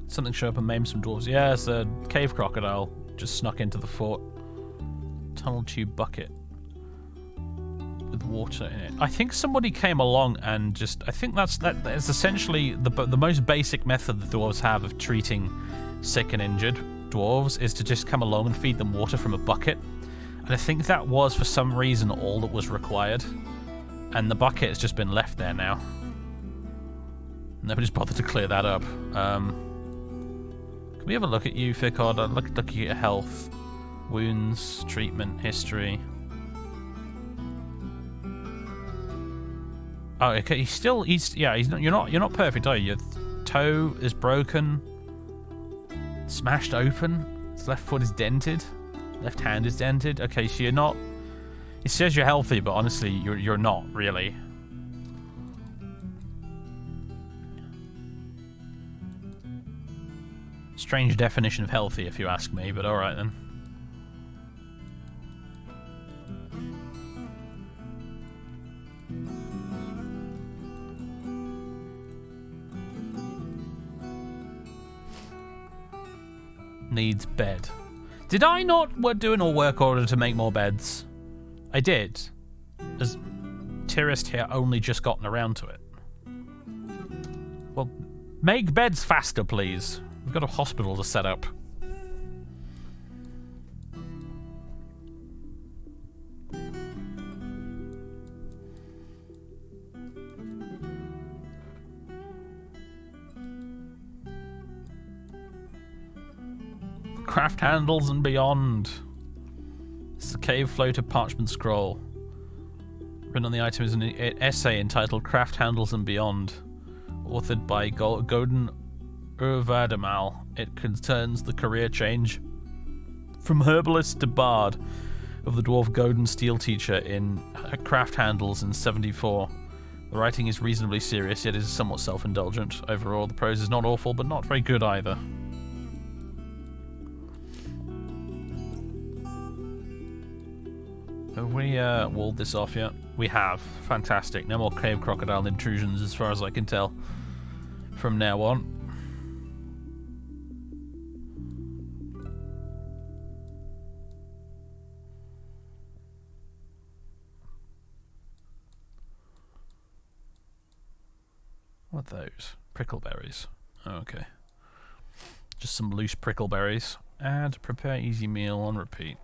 Something show up and maim some dwarves. Yeah, it's a cave crocodile. Just snuck into the fort. Tunnel tube bucket. With water in it. I think somebody came along and just... I think that's essentially the most basic method the dwarves have of treating sick and injured dwarves is to just come along and feed them water from a bucket. And I think that was, for some reason, all that was required. And the bucket has just been left there now. Nobody's bothered to clear that up. Can we have a look at you, Ficod? Look at your health. Wounds, treatment, history. Oh, okay. You're not perfect, are you? Your toe is broken, smashed open. His left foot is dented. Left hand is dented. Okay, so you're not. It says you're healthy, but honestly, you're not really. Strange definition of healthy, if you ask me, but all right then. Needs bed. Did I not do an all work order to make more beds? I did. Has Tirist here only just gotten around to it? Well, make beds faster, please. We've got a hospital to set up. Craft handles and beyond. It's the cave float of parchment scroll. Written on the item is an essay entitled Craft Handles and Beyond, authored by Godin Urvadamal. It concerns the career change from herbalist to bard of the dwarf Godin steel teacher in Craft Handles in 74. The writing is reasonably serious, yet is somewhat self-indulgent. Overall, the prose is not awful, but not very good either. Have we walled this off yet? We have. Fantastic. No more cave crocodile intrusions as far as I can tell from now on. What are those? Prickleberries. Oh, okay. Just some loose prickleberries. Add, prepare easy meal on repeat.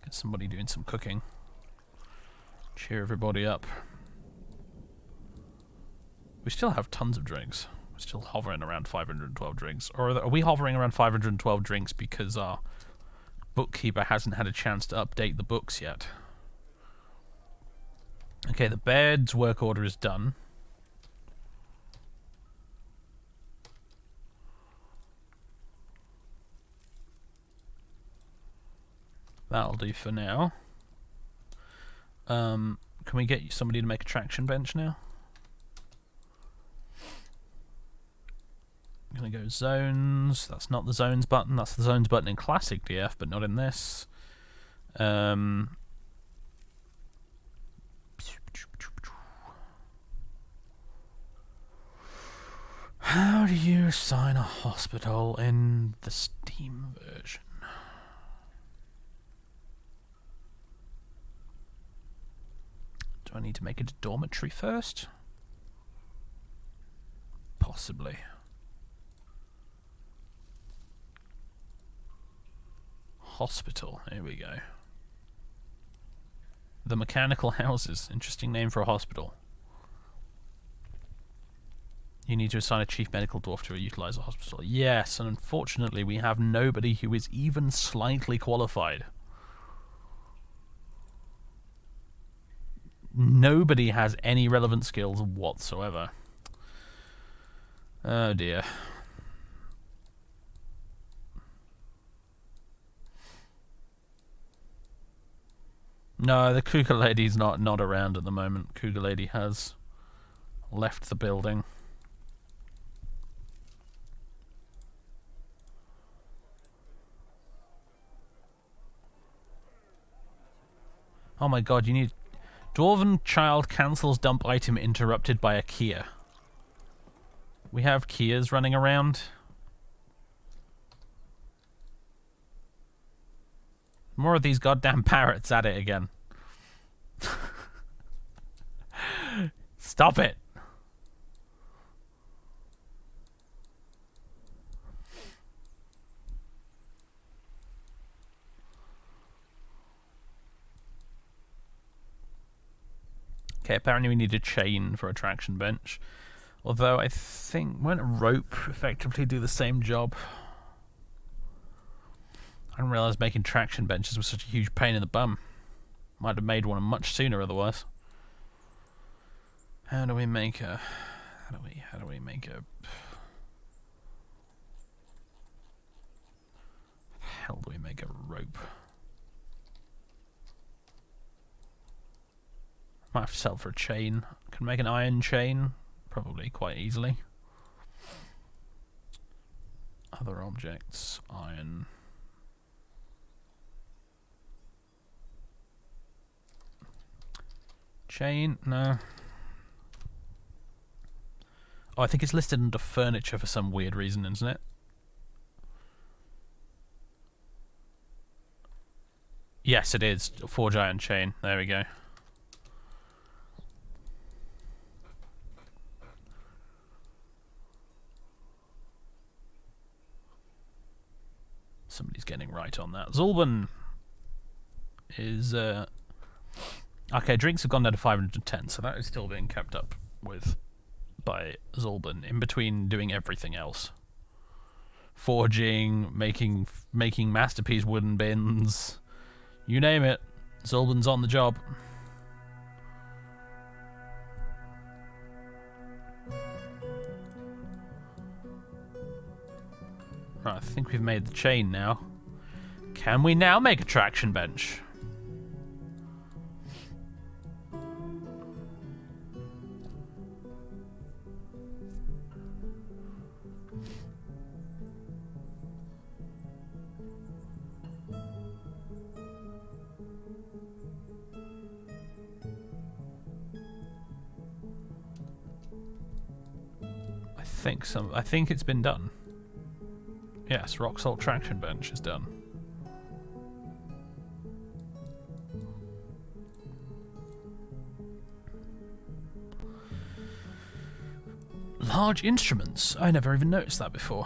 Get somebody doing some cooking. Cheer everybody up. We still have tons of drinks. We're still hovering around 512 drinks. Or are we hovering around 512 drinks because our bookkeeper hasn't had a chance to update the books yet? Okay, the bed's work order is done. That'll do for now. Can we get somebody to make a traction bench now? I'm gonna go zones. That's not the zones button. That's the zones button in classic DF, but not in this. How do you assign a hospital in the Steam version? Do I need to make it a dormitory first? Possibly. Hospital. Here we go. The Mechanical Houses. Interesting name for a hospital. You need to assign a chief medical dwarf to utilize a hospital. Yes, and unfortunately we have nobody who is even slightly qualified. Nobody has any relevant skills whatsoever. Oh dear. No, the Cougar Lady's not around at the moment. Cougar Lady has left the building. Oh my god, you need... Dwarven child cancels dump item interrupted by a Kia. We have Kias running around. More of these goddamn parrots at it again. Stop it! Okay, apparently we need a chain for a traction bench. Although I think, won't a rope effectively do the same job? I didn't realise making traction benches was such a huge pain in the bum. Might have made one much sooner otherwise. How do we make a... How do we make a... How do we make a rope? Might have to sell for a chain. Can make an iron chain, probably quite easily. Other objects, iron. Chain, no. Oh, I think it's listed under furniture for some weird reason, isn't it? Yes, it is. Forge iron chain. There we go. Somebody's getting right on that. Zulban is... Okay, drinks have gone down to 510, so that is still being kept up with by Zulban, in between doing everything else. Forging, making masterpiece wooden bins, you name it, Zulban's on the job. Right, I think we've made the chain now. Can we now make a traction bench? I think it's been done. Yes, rock salt traction bench is done. Large instruments. I never even noticed that before.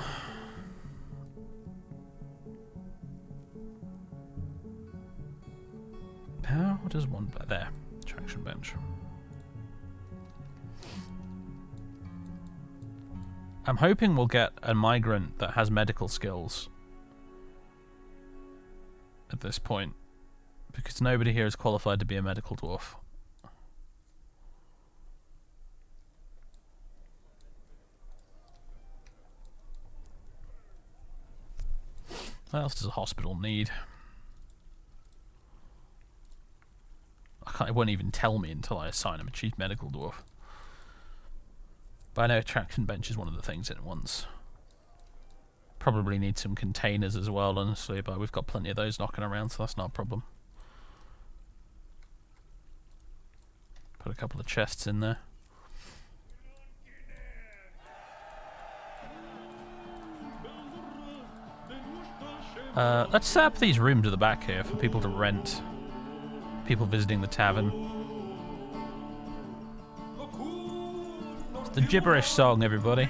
How does one... There. Traction bench. I'm hoping we'll get a migrant that has medical skills at this point, because nobody here is qualified to be a medical dwarf. What else does a hospital need? It won't even tell me until I assign him a chief medical dwarf. But I know a traction bench is one of the things it wants. Probably need some containers as well, honestly, but we've got plenty of those knocking around, so that's not a problem. Put a couple of chests in there. Let's set up these rooms at the back here for people to rent. People visiting the tavern. It's the gibberish song, everybody.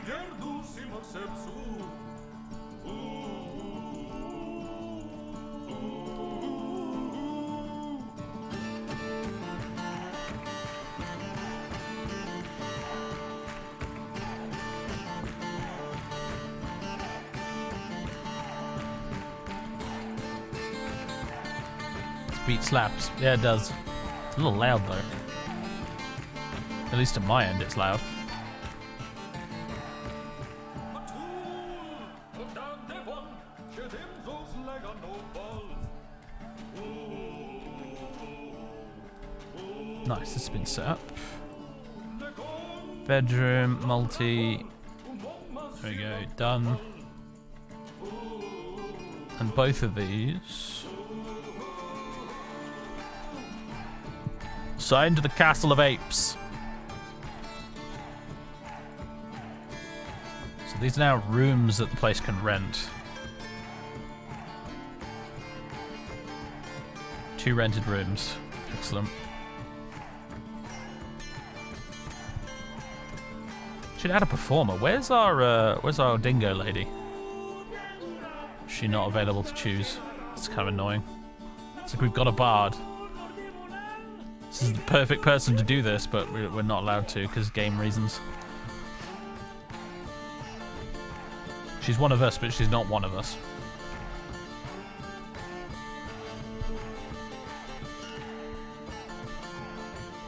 beat slaps. Yeah, it does. It's a little loud though. At least at my end, it's loud. Nice, this has been set up. Bedroom, multi. There we go, done. And both of these. Signed to the Castle of Apes. So these are now rooms that the place can rent. 2 rented rooms. Excellent. Should add a performer. Where's our dingo lady? Is she not available to choose? It's kind of annoying. It's like we've got a bard. This is the perfect person to do this, but we're not allowed to because game reasons. She's one of us, but she's not one of us.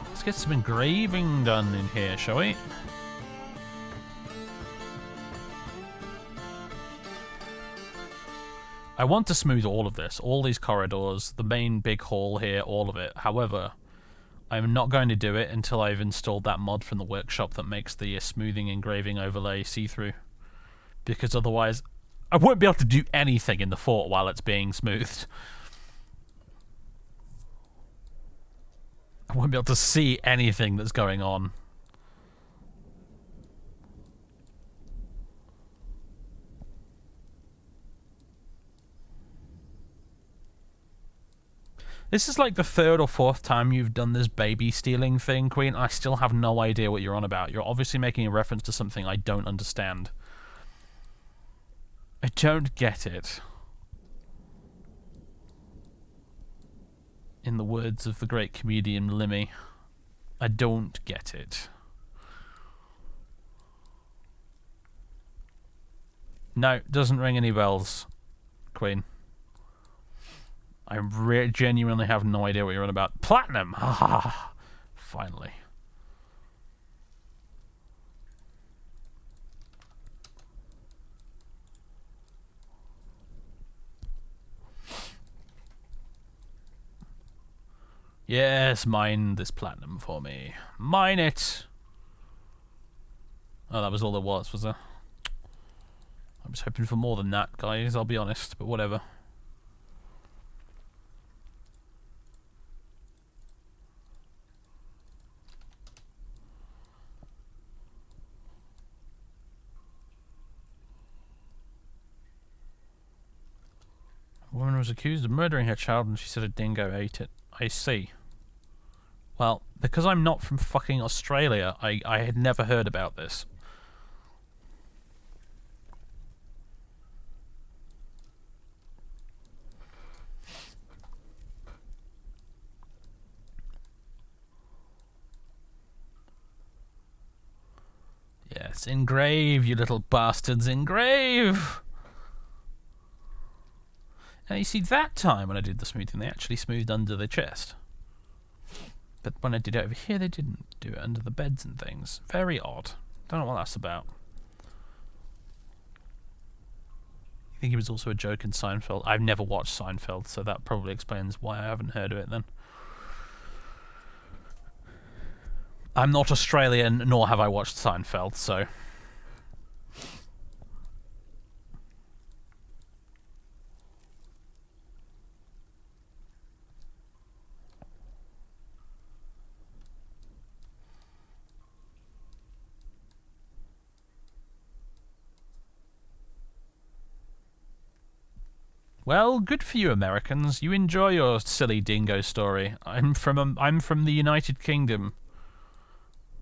Let's get some engraving done in here, shall we? I want to smooth all of this, all these corridors, the main big hall here, all of it. However, I'm not going to do it until I've installed that mod from the workshop that makes the smoothing engraving overlay see-through. Because otherwise, I won't be able to do anything in the fort while it's being smoothed. I won't be able to see anything that's going on. This is like the 3rd or 4th time you've done this baby stealing thing, Queen. I still have no idea what you're on about. You're obviously making a reference to something I don't understand. I don't get it. In the words of the great comedian Limmy, I don't get it. No, doesn't ring any bells, Queen. I genuinely have no idea what you're on about. Platinum! Ah, finally. Yes, mine this platinum for me. Mine it! Oh, that was all there was there? I was hoping for more than that, guys, I'll be honest, but whatever. A woman was accused of murdering her child and she said a dingo ate it. I see. Well, because I'm not from fucking Australia, I had never heard about this. Yes, engrave, you little bastards, engrave! Now you see, that time when I did the smoothing, they actually smoothed under the chest. But when I did it over here, they didn't do it under the beds and things. Very odd. Don't know what that's about. I think it was also a joke in Seinfeld. I've never watched Seinfeld, so that probably explains why I haven't heard of it then. I'm not Australian, nor have I watched Seinfeld, so... Well, good for you, Americans. You enjoy your silly dingo story. I'm from the United Kingdom,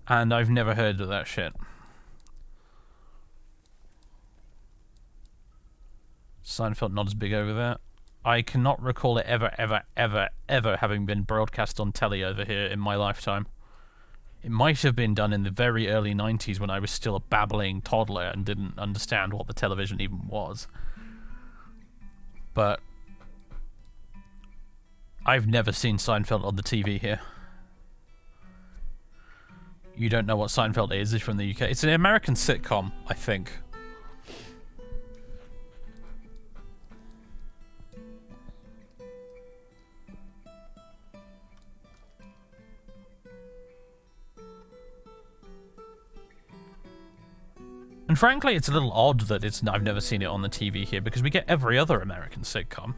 and I've never heard of that shit. Seinfeld not as big over there. I cannot recall it ever having been broadcast on telly over here in my lifetime. It might have been done in the very early 90s when I was still a babbling toddler and didn't understand what the television even was. But I've never seen Seinfeld on the TV here. You don't know what Seinfeld is? It's from the UK. It's an American sitcom, I think. And frankly, it's a little odd that I've never seen it on the TV here, because we get every other American sitcom.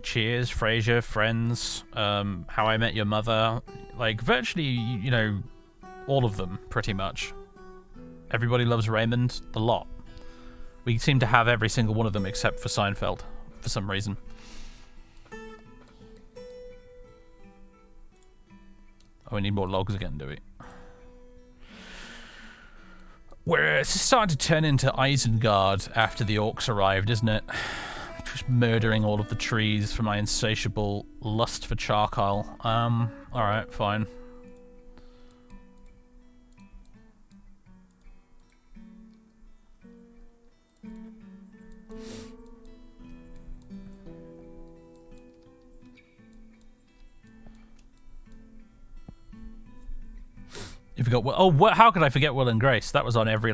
Cheers, Frasier, Friends, How I Met Your Mother, like virtually, you know, all of them, pretty much. Everybody Loves Raymond, the lot. We seem to have every single one of them except for Seinfeld, for some reason. Oh, we need more logs again, do we? It's starting to turn into Isengard after the orcs arrived, isn't it? Just murdering all of the trees for my insatiable lust for charcoal. Alright, fine. You forgot. Oh, how could I forget Will and Grace? That was on every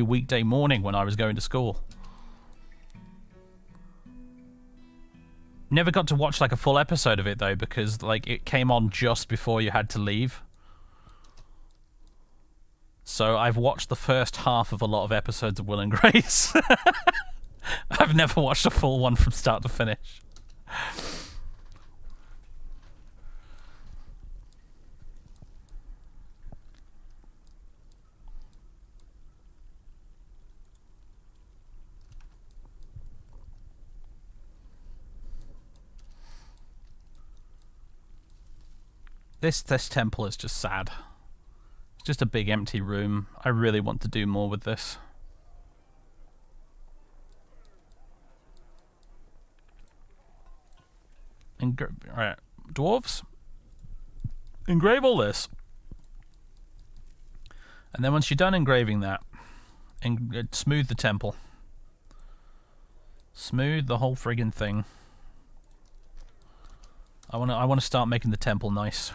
weekday morning when I was going to school. Never got to watch like a full episode of it though, because like it came on just before you had to leave. So I've watched the first half of a lot of episodes of Will and Grace. I've never watched a full one from start to finish. This temple is just sad. It's just a big empty room. I really want to do more with this. Right, dwarves. Engrave all this. And then once you're done engraving that, smooth the temple. Smooth the whole friggin' thing. I wanna start making the temple nice.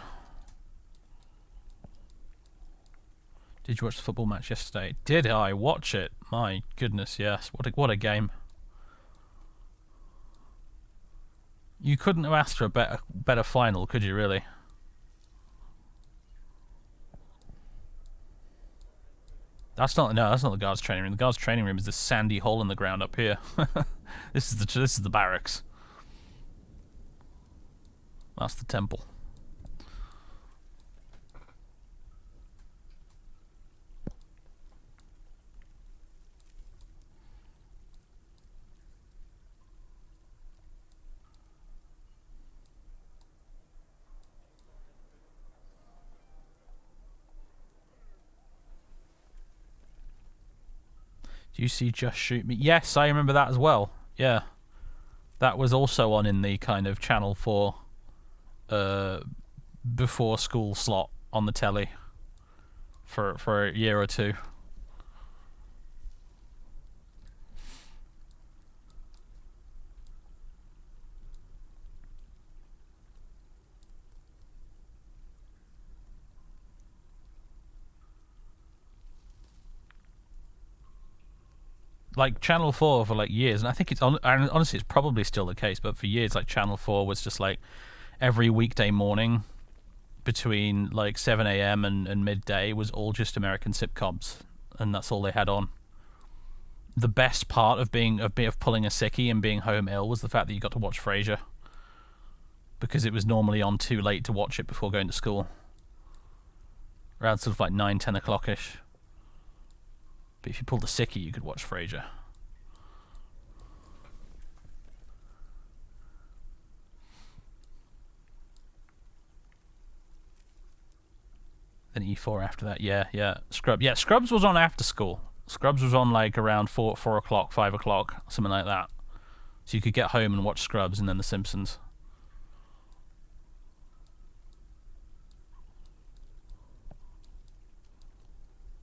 Did you watch the football match yesterday? Did I watch it? My goodness, yes. What a game. You couldn't have asked for a better final, could you really? That's not the guards training room. The guards training room is this sandy hole in the ground up here. This is the barracks. That's the temple. Do you see Just Shoot Me? Yes, I remember that as well. Yeah. That was also on in the kind of Channel 4 before school slot on the telly for a year or two. Like Channel 4 for like years, and I think honestly it's probably still the case, but for years like Channel 4 was just like every weekday morning between like 7 a.m. and midday was all just American sitcoms, and that's all they had on. The best part of pulling a sickie and being home ill was the fact that you got to watch Frasier, because it was normally on too late to watch it before going to school, around sort of like 9-10 o'clock-ish. But if you pulled a sickie, you could watch Frasier. Then E4 after that, yeah. Scrubs was on after school. Scrubs was on like around 4 o'clock, 5 o'clock, something like that. So you could get home and watch Scrubs and then The Simpsons.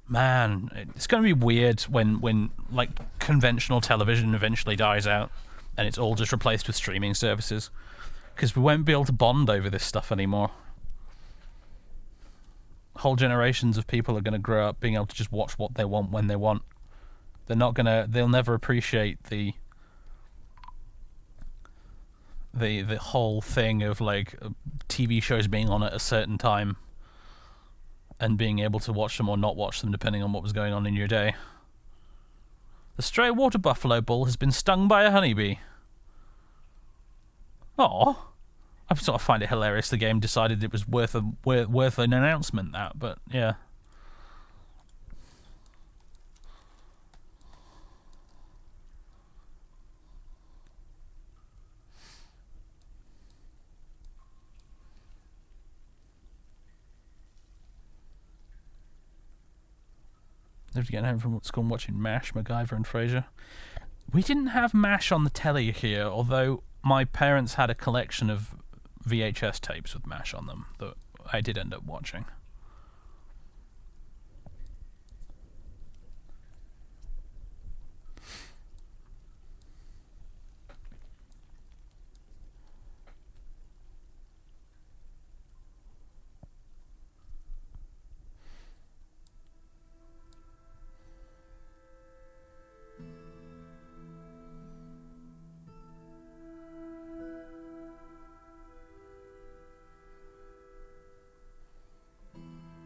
Man, it's going to be weird when like conventional television eventually dies out. and it's all just replaced with streaming services. Because we won't be able to bond over this stuff anymore. Whole generations of people are going to grow up being able to just watch what they want when they want. They'll never appreciate the whole thing of like TV shows being on at a certain time and being able to watch them or not watch them depending on what was going on in your day. The stray water buffalo bull has been stung by a honeybee. Oh, I sort of find it hilarious the game decided it was worth an announcement, that, but yeah. After getting home from school and watching MASH, MacGyver and Frasier. We didn't have MASH on the telly here, although my parents had a collection of VHS tapes with MASH on them that I did end up watching.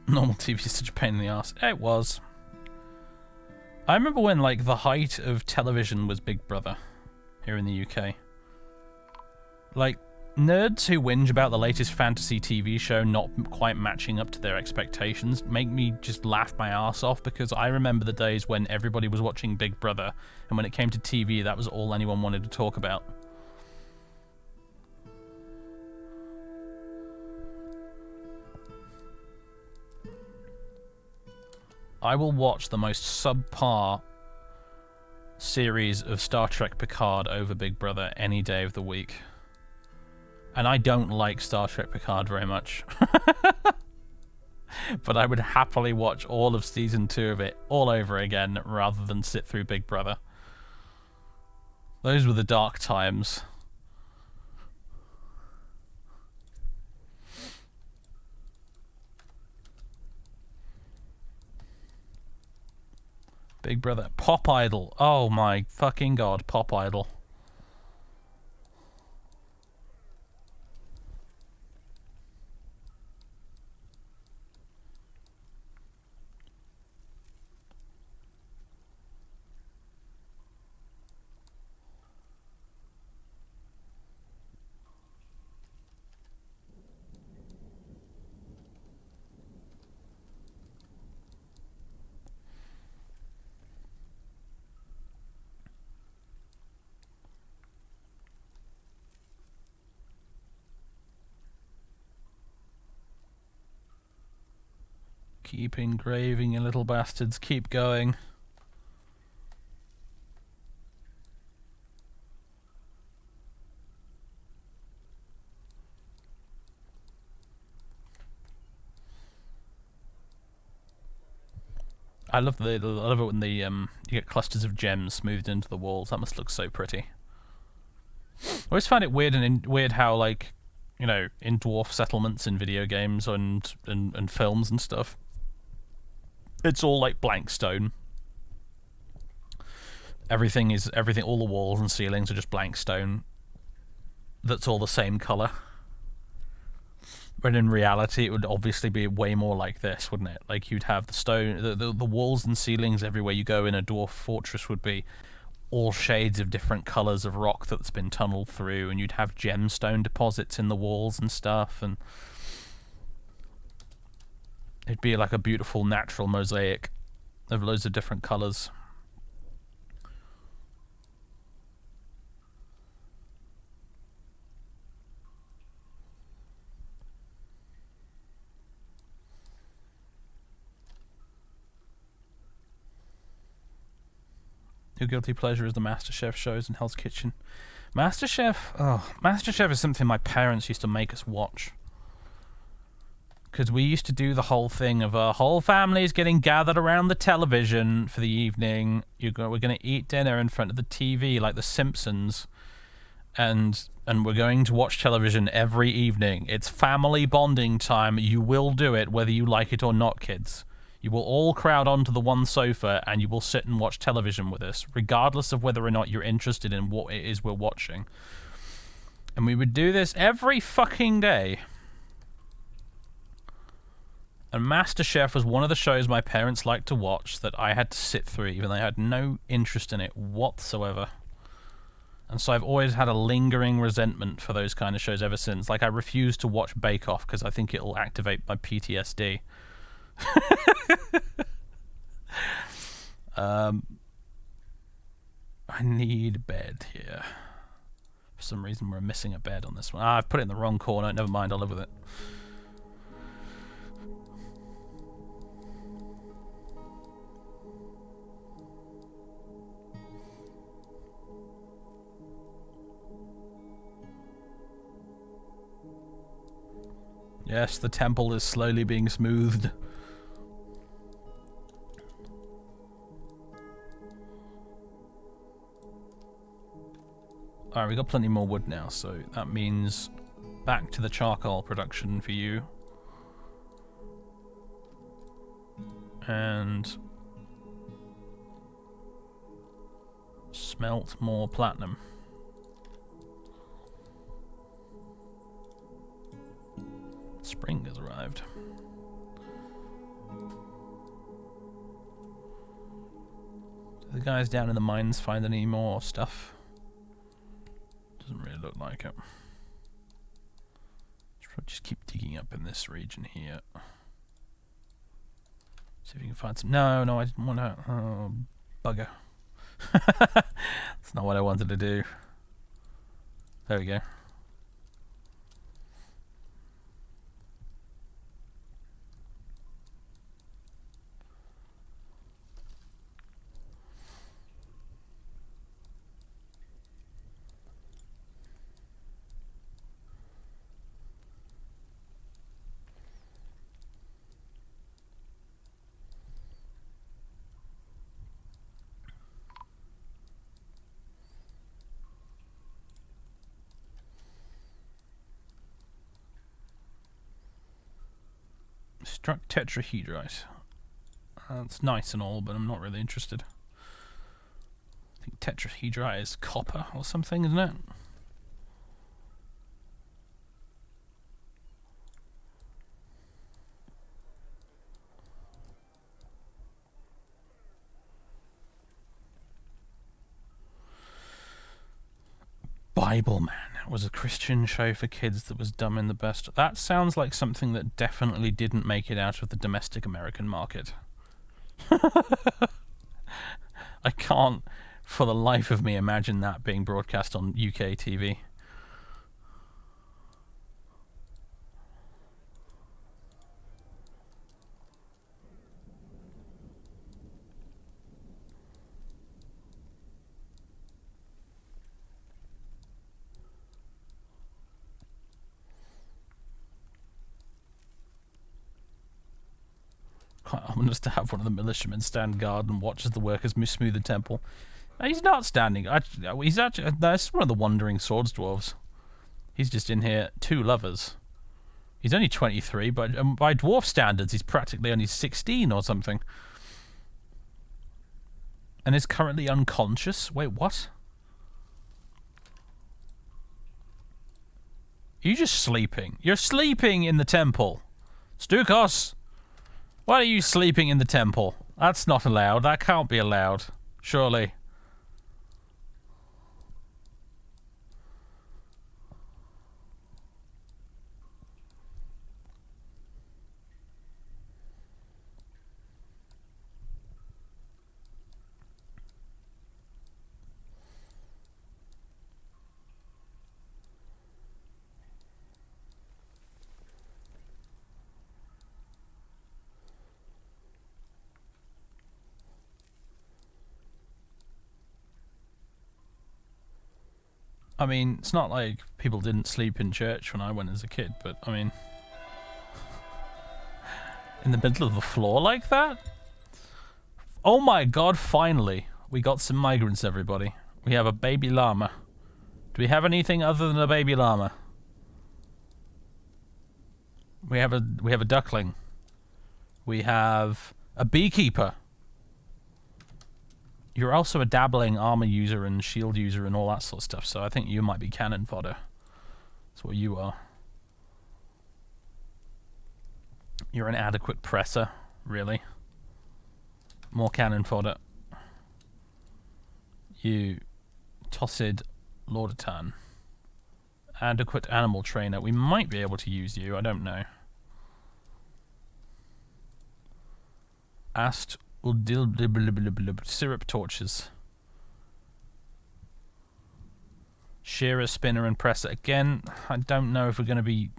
Normal TV is such a pain in the ass. It was. I remember when, like, the height of television was Big Brother here in the UK. Like, nerds who whinge about the latest fantasy TV show not quite matching up to their expectations make me just laugh my ass off, because I remember the days when everybody was watching Big Brother, and when it came to TV, that was all anyone wanted to talk about. I will watch the most subpar series of Star Trek Picard over Big Brother any day of the week. And I don't like Star Trek Picard very much. But I would happily watch all of Season 2 of it all over again rather than sit through Big Brother. Those were the dark times. Big Brother. Pop Idol. Oh my fucking god, Pop Idol. Keep engraving, you little bastards. Keep going. I love it when the you get clusters of gems smoothed into the walls. That must look so pretty. I always find it weird how, like, you know, in dwarf settlements in video games and films and stuff, it's all like blank stone. Everything, all the walls and ceilings are just blank stone. That's all the same color. When in reality, it would obviously be way more like this, wouldn't it? Like, you'd have the stone, the walls and ceilings everywhere you go in a dwarf fortress would be all shades of different colors of rock that's been tunneled through, and you'd have gemstone deposits in the walls and stuff, and it'd be like a beautiful natural mosaic of loads of different colors. Your guilty pleasure is the MasterChef shows and Hell's Kitchen. MasterChef is something my parents used to make us watch. Because we used to do the whole thing of our whole families getting gathered around the television for the evening. We're going to eat dinner in front of the TV like The Simpsons. and we're going to watch television every evening. It's family bonding time. You will do it whether you like it or not, kids. You will all crowd onto the one sofa and you will sit and watch television with us, regardless of whether or not you're interested in what it is we're watching. And we would do this every fucking day. And MasterChef was one of the shows my parents liked to watch that I had to sit through, even though I had no interest in it whatsoever. And so I've always had a lingering resentment for those kind of shows ever since. Like, I refuse to watch Bake Off because I think it'll activate my PTSD. I need a bed here. For some reason we're missing a bed on this one. I've put it in the wrong corner. Never mind, I'll live with it. Yes, the temple is slowly being smoothed. Alright, we got plenty more wood now, so that means back to the charcoal production for you. And smelt more platinum. Spring has arrived. Do the guys down in the mines find any more stuff? Doesn't really look like it. Should just keep digging up in this region here. See if you can find some. No, I didn't want to. Oh, bugger. That's not what I wanted to do. There we go. Struck tetrahedrite. That's nice and all, but I'm not really interested. I think tetrahedrite is copper or something, isn't it? Bible Man was a Christian show for kids that was dumb in the best. That sounds like something that definitely didn't make it out of the domestic American market. I can't, for the life of me, imagine that being broadcast on UK TV. Quite ominous to have one of the militiamen stand guard and watch as the workers smooth the temple. He's not standing. He's actually. That's one of the wandering swords dwarves. He's just in here. Two lovers. He's only 23, but by dwarf standards, he's practically only 16 or something. And is currently unconscious. Wait, what? Are you just sleeping? You're sleeping in the temple. Stukos! Why are you sleeping in the temple? That's not allowed. That can't be allowed. Surely. I mean, it's not like people didn't sleep in church when I went as a kid, but, I mean... in the middle of the floor like that? Oh my god, finally! We got some migrants, everybody. We have a baby llama. Do we have anything other than a baby llama? We have a duckling. We have a beekeeper. You're also a dabbling armor user and shield user and all that sort of stuff, so I think you might be cannon fodder. That's what you are. You're an adequate presser, really. More cannon fodder. You Tossid Lordatan. Adequate animal trainer. We might be able to use you, I don't know. Ast syrup torches. Shearer, spinner, and presser. Again, I don't know if we're going to be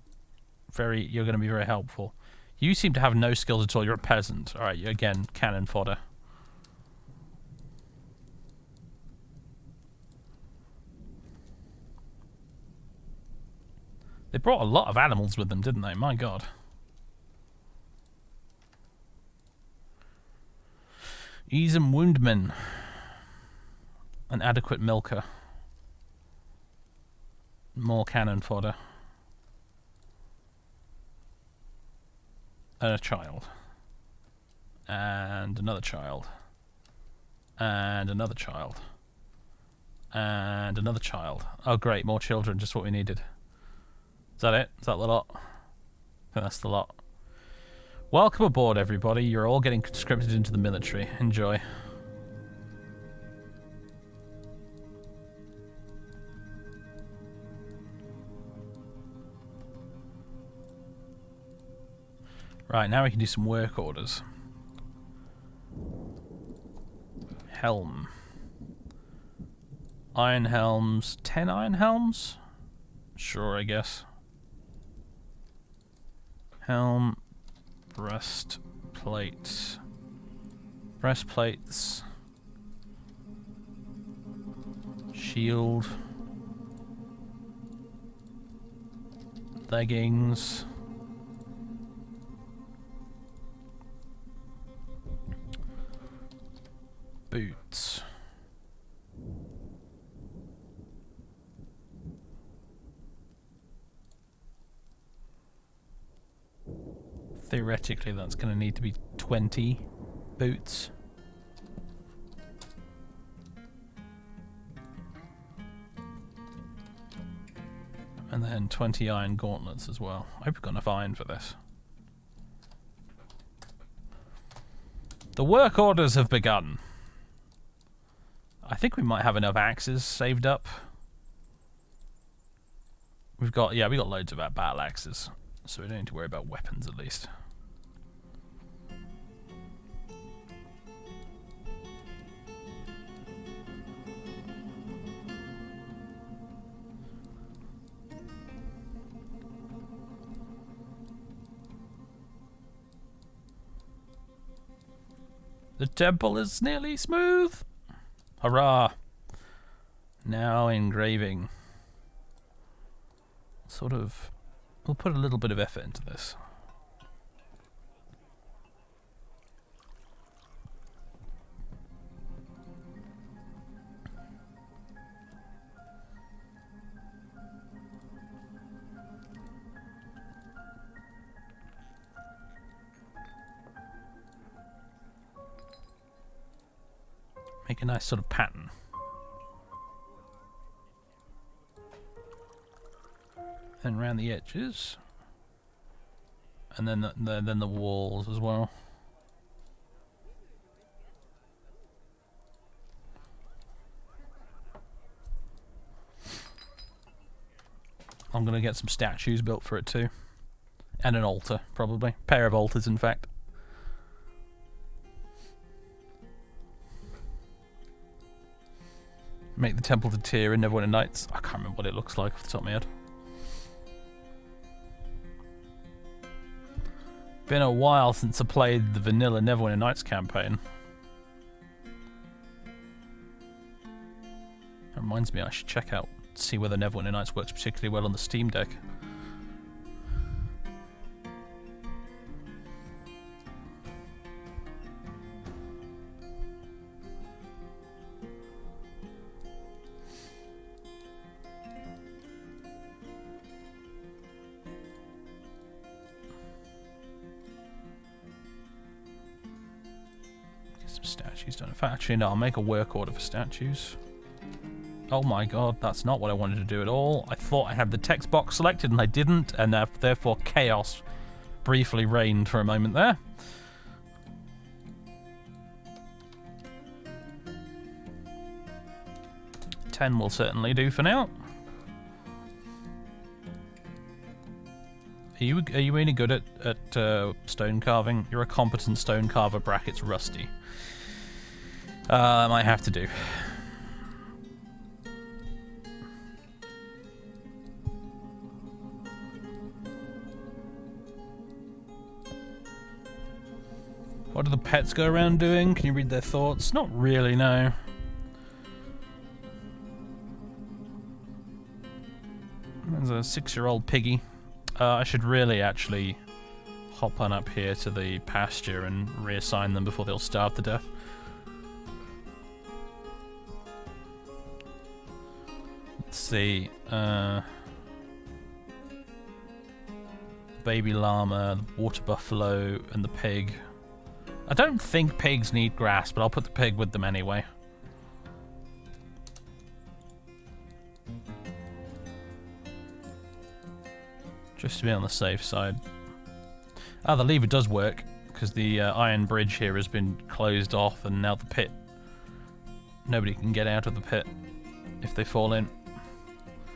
you're going to be very helpful. You seem to have no skills at all. You're a peasant. Alright, again, cannon fodder. They brought a lot of animals with them, didn't they? My god. Ease and woundmen. An adequate milker. More cannon fodder. And a child. And another child. And another child. And another child. Oh great, more children, just what we needed. Is that it? Is that the lot? I think that's the lot. Welcome aboard, everybody. You're all getting conscripted into the military. Enjoy. Right, now we can do some work orders. Helm. Iron helms. 10 iron helms? Sure, I guess. Helm. Breastplates. Breastplates. Shield. Leggings. Boots. Theoretically, that's going to need to be 20 boots. And then 20 iron gauntlets as well. I hope we've got enough iron for this. The work orders have begun. I think we might have enough axes saved up. We got loads of our battle axes, so we don't need to worry about weapons at least. The temple is nearly smooth. Hurrah! Now engraving. We'll put a little bit of effort into this. Make a nice sort of pattern. Then around the edges, and then the walls as well. I'm gonna get some statues built for it too, and an altar probably, pair of altars in fact. Make the temple to Tyr in Neverwinter Nights. I can't remember what it looks like off the top of my head. Been a while since I played the vanilla Neverwinter Nights campaign. That reminds me, I should check out, see whether Neverwinter Nights works particularly well on the Steam Deck. Statues done. In fact, actually, no, I'll make a work order for statues. Oh my god, that's not what I wanted to do at all. I thought I had the text box selected and I didn't, and therefore chaos briefly reigned for a moment there. $10 will certainly do for now. Are you really good at stone carving? You're a competent stone carver, brackets rusty. That might have to do. What do the pets go around doing? Can you read their thoughts? Not really, no. There's a 6-year-old piggy. I should really actually hop on up here to the pasture and reassign them before they'll starve to death. Let's see. Baby llama, the water buffalo, and the pig. I don't think pigs need grass, but I'll put the pig with them anyway. Just to be on the safe side. Ah, the lever does work, because the iron bridge here has been closed off, and now the pit... Nobody can get out of the pit if they fall in.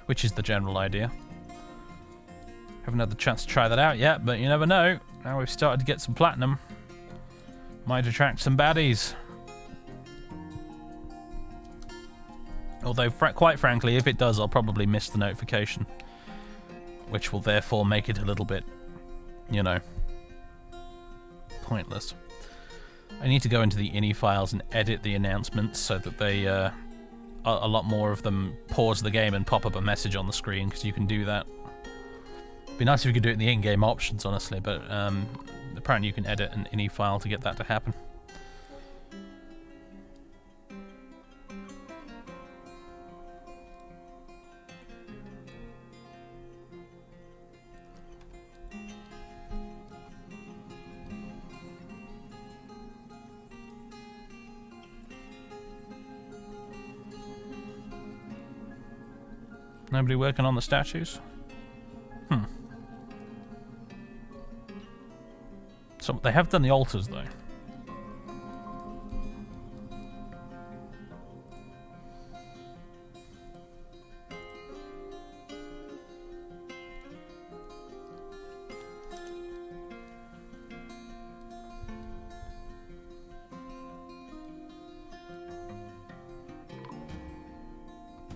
Which is the general idea. Haven't had the chance to try that out yet, but you never know. Now we've started to get some platinum. Might attract some baddies. Although, quite frankly, if it does, I'll probably miss the notification. Which will therefore make it a little bit, you know, pointless. I need to go into the INI files and edit the announcements so that they, a lot more of them pause the game and pop up a message on the screen, because you can do that. It'd be nice if you could do it in the in-game options, honestly, but apparently you can edit an INI file to get that to happen. Nobody working on the statues? So they have done the altars, though.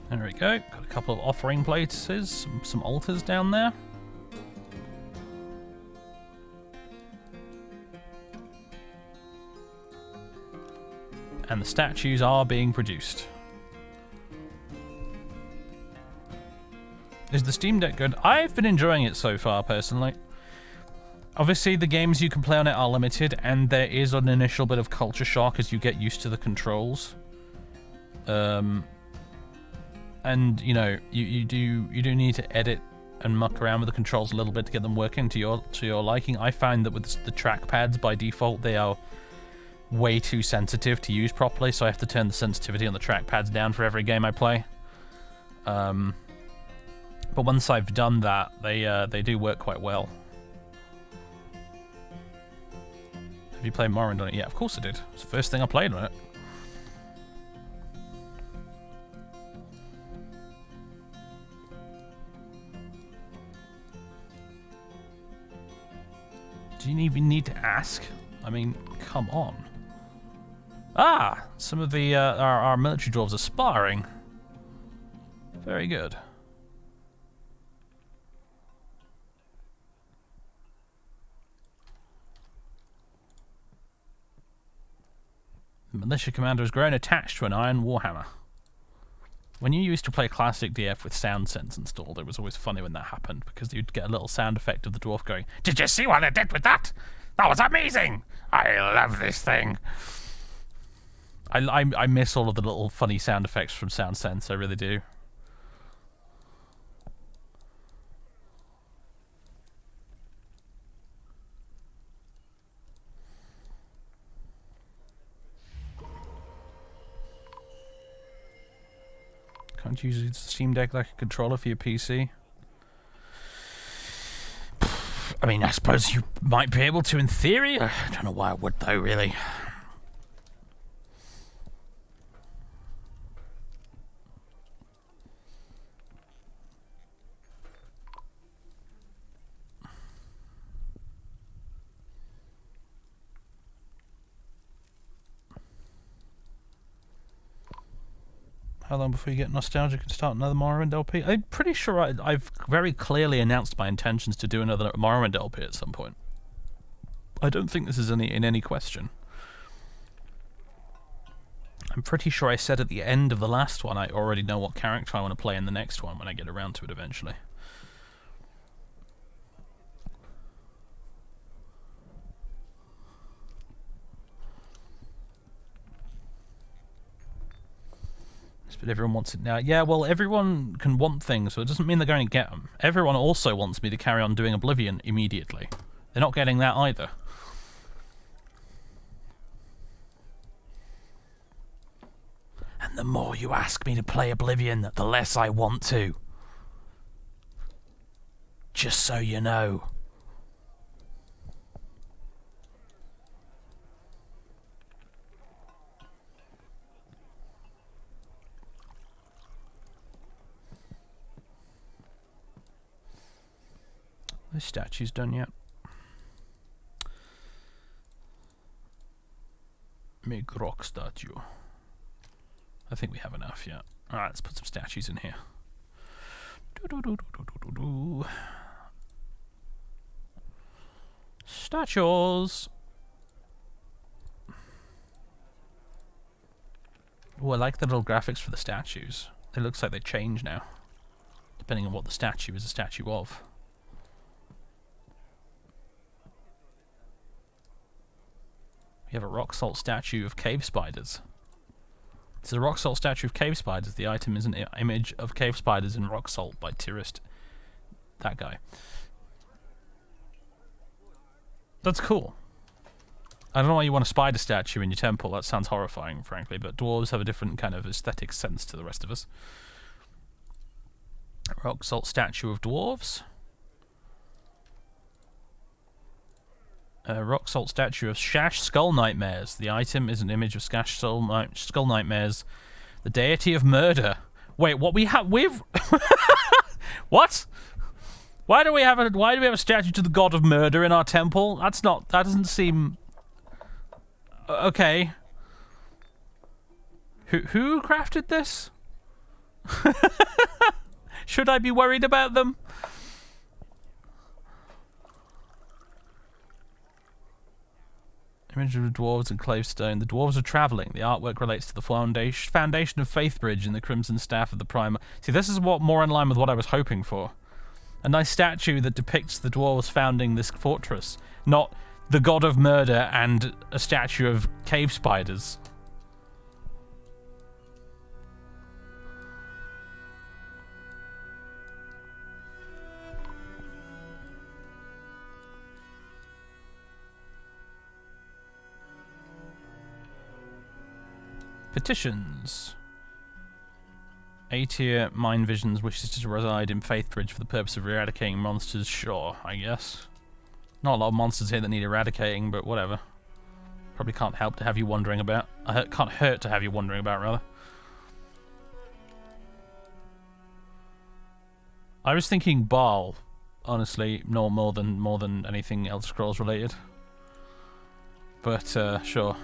There we go. Got a couple of offering places, some altars down there. And the statues are being produced. Is the Steam Deck good? I've been enjoying it so far, personally. Obviously, the games you can play on it are limited, and there is an initial bit of culture shock as you get used to the controls. And you know, you do need to edit and muck around with the controls a little bit to get them working to your liking. I find that with the trackpads by default they are way too sensitive to use properly, so I have to turn the sensitivity on the trackpads down for every game I play. But once I've done that, they do work quite well. Have you played Morrowind on it? Yeah, of course I did. It's the first thing I played on it. Do you even need to ask? I mean, come on. Ah! Some of the our military dwarves are sparring. Very good. The militia commander has grown attached to an iron warhammer. When you used to play classic DF with sound sense installed, it was always funny when that happened, because you'd get a little sound effect of the dwarf going, "Did you see what I did with that? That was amazing! I love this thing!" I miss all of the little funny sound effects from sound sense, I really do. Can't you use the Steam Deck like a controller for your PC? I mean, I suppose you might be able to in theory. I don't know why I would though, really. How long before you get nostalgic and start another Morrowind LP? I'm pretty sure I've very clearly announced my intentions to do another Morrowind LP at some point. I don't think this is in any question. I'm pretty sure I said at the end of the last one I already know what character I want to play in the next one when I get around to it eventually. But everyone wants it now. Yeah, well, everyone can want things, so it doesn't mean they're going to get them. Everyone also wants me to carry on doing Oblivion immediately. They're not getting that either. And the more you ask me to play Oblivion, the less I want to. Just so you know. The statue's done yet. Make rock statue. I think we have enough yet. Alright, let's put some statues in here. Statues! Oh, I like the little graphics for the statues. It looks like they change now, depending on what the statue is a statue of. We have a rock salt statue of cave spiders. It's a rock salt statue of cave spiders. The item is an image of cave spiders in rock salt by Tourist. That guy. That's cool. I don't know why you want a spider statue in your temple. That sounds horrifying, frankly, but dwarves have a different kind of aesthetic sense to the rest of us. Rock salt statue of dwarves. A rock salt statue of Shash Skull Nightmares. The item is an image of Shash Skull Nightmares, the deity of murder. Wait, what we have? We've what? Why do we have a statue to the god of murder in our temple? That's not. That doesn't seem okay. Who crafted this? Should I be worried about them? Image of the dwarves and clavestone. The dwarves are travelling. The artwork relates to the foundation of Faithbridge in the Crimson Staff of the Primer. See, this is what more in line with what I was hoping for. A nice statue that depicts the dwarves founding this fortress, not the god of murder and a statue of cave spiders. Petitions. A-tier Mind Visions wishes to reside in Faithbridge for the purpose of eradicating monsters. Sure, I guess. Not a lot of monsters here that need eradicating, but whatever. Probably can't help to have you wondering about. Can't hurt to have you wondering about, rather. I was thinking Baal, honestly, no more than anything Elder Scrolls related. But sure.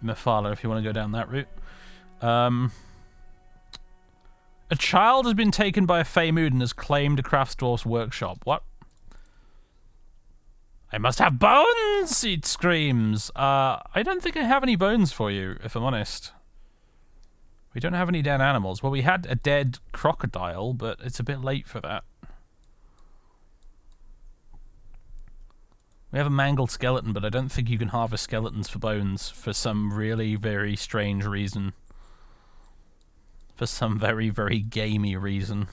Mephala, if you want to go down that route. A child has been taken by a Fey Mood and has claimed a Craftsdwarf's workshop. What? I must have bones, it screams. I don't think I have any bones for you, if I'm honest. We don't have any dead animals. Well, we had a dead crocodile, but it's a bit late for that. We have a mangled skeleton, but I don't think you can harvest skeletons for bones for some really very strange reason. For some very, very gamey reason.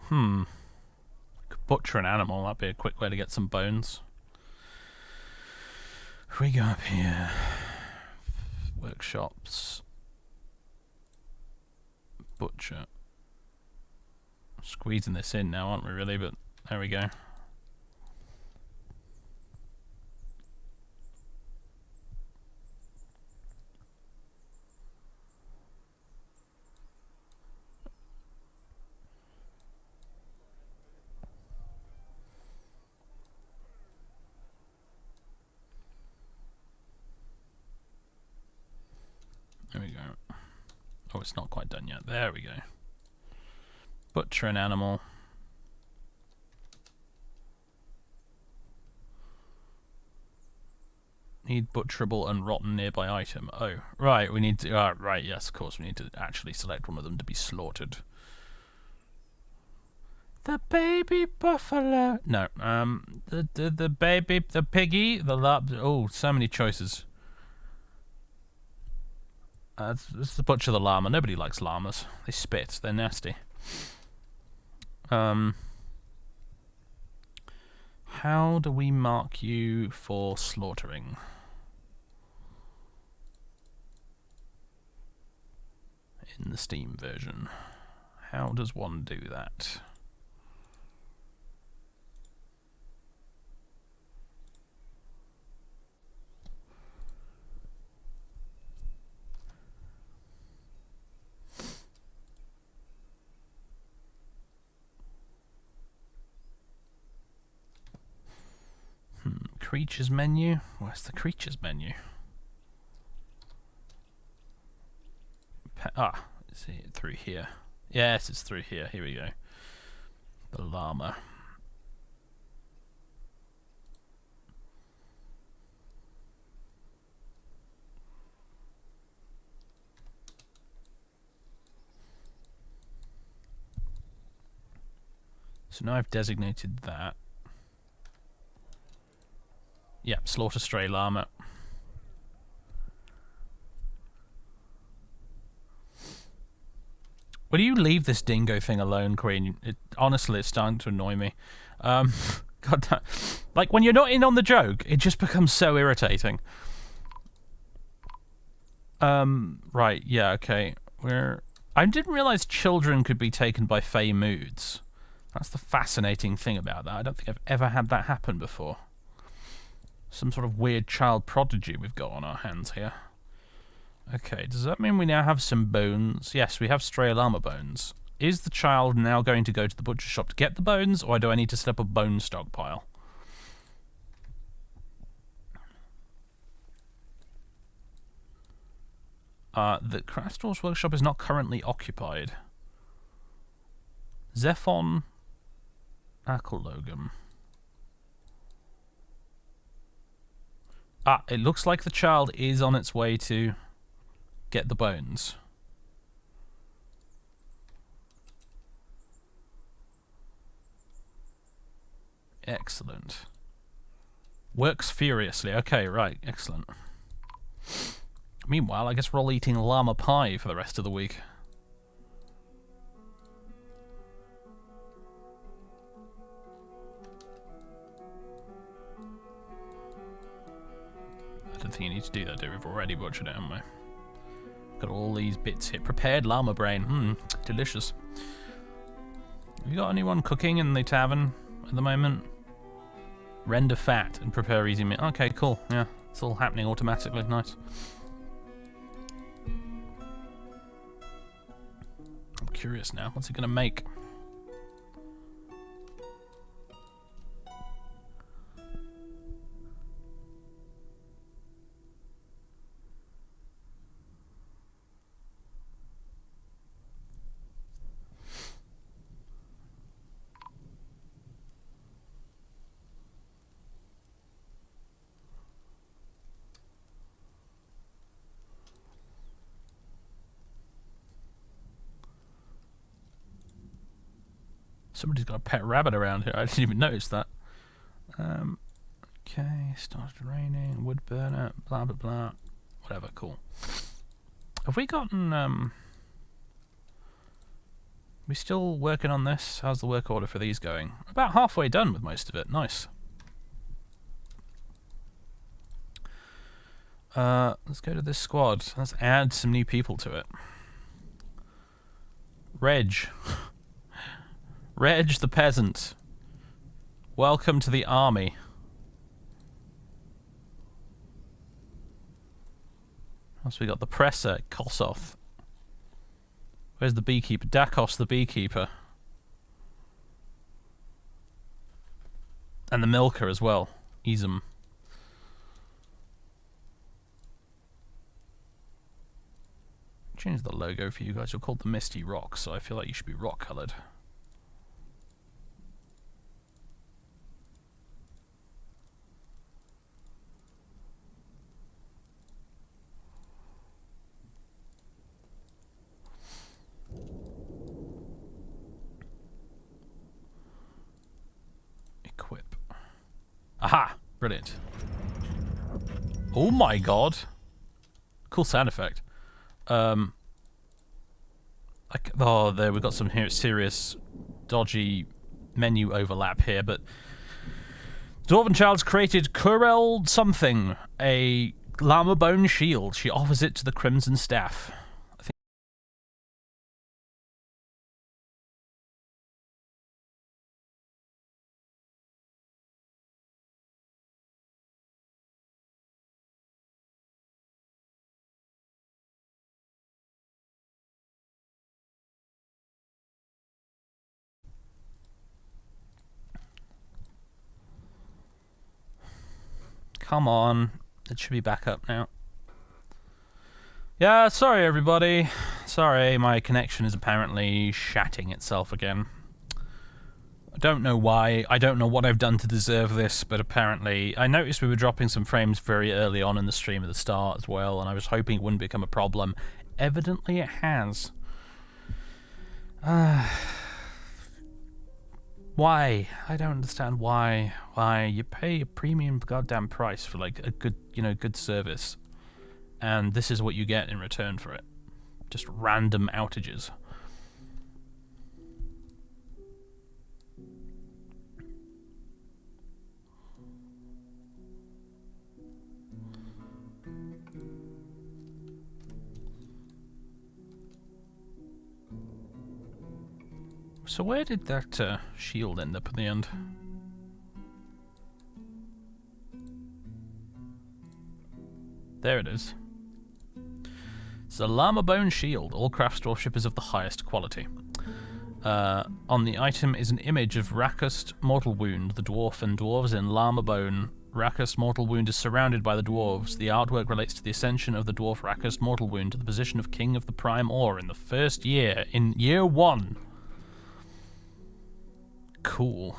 Could butcher an animal. That'd be a quick way to get some bones. If we go up here, workshops, butcher. Squeezing this in now, aren't we really? But there we go. There we go. Oh, it's not quite done yet. There we go. Butcher an animal. Need butcherable and rotten nearby item. Oh, right, we need to... right, yes, of course, we need to actually select one of them to be slaughtered. The baby buffalo... No, the baby... The piggy... The oh, so many choices. It's the butcher the llama. Nobody likes llamas. They spit. They're nasty. How do we mark you for slaughtering? In the Steam version. How does one do that? Creatures menu? Where's the creatures menu? Is it through here? Yes, it's through here. Here we go. The llama. So now I've designated that. Yep, slaughter stray llama. Will you leave this dingo thing alone, Queen? Honestly, it's starting to annoy me. God damn. Like, when you're not in on the joke, it just becomes so irritating. Right, yeah, okay. I didn't realize children could be taken by fey moods. That's the fascinating thing about that. I don't think I've ever had that happen before. Some sort of weird child prodigy we've got on our hands here. Okay, does that mean we now have some bones? Yes, we have stray llama bones. Is the child now going to go to the butcher shop to get the bones, or do I need to set up a bone stockpile? The Crastor's workshop is not currently occupied. Zephon Akelogum. It looks like the child is on its way to get the bones. Excellent. Works furiously. Okay, right. Excellent. Meanwhile, I guess we're all eating llama pie for the rest of the week. I don't think you need to do that, do we? We've already butchered it, haven't we? Got all these bits here. Prepared llama brain. Delicious. Have you got anyone cooking in the tavern at the moment? Render fat and prepare easy meal. Okay, cool. Yeah, it's all happening automatically. Nice. I'm curious now. What's he going to make? Somebody's got a pet rabbit around here. I didn't even notice that. Okay, started raining, wood burner, blah blah blah. Whatever, cool. Have we gotten We still working on this? How's the work order for these going? About halfway done with most of it. Nice. Let's go to this squad. Let's add some new people to it. Reg. Reg the peasant. Welcome to the army. Also, we got the presser, Kossoth. Where's the beekeeper? Dakos the beekeeper. And the milker as well. Izum. Change the logo for you guys. You're called the Misty Rock, so I feel like you should be rock coloured. Equip. Aha! Brilliant. Oh my god. Cool sound effect. Oh, there we've got some here serious dodgy menu overlap here, but Dwarven Child's created Kurel something, a llama bone shield. She offers it to the Crimson Staff. I think. Come on. It should be back up now. Yeah, sorry everybody. Sorry, my connection is apparently shatting itself again. I don't know why. I don't know what I've done to deserve this, but apparently I noticed we were dropping some frames very early on in the stream at the start as well, and I was hoping it wouldn't become a problem. Evidently it has. Why? I don't understand why. Why you pay a premium goddamn price for like a good, good service, and this is what you get in return for it. Just random outages. So where did that shield end up in the end? There it is. It's a llama bone shield. All craft dwarfship is of the highest quality. On the item is an image of Rakust Mortal Wound, the dwarf and dwarves in llama bone. Rakust Mortal Wound is surrounded by the dwarves. The artwork relates to the ascension of the dwarf Rakust Mortal Wound to the position of King of the Prime Ore in the first year, in year 1. Cool.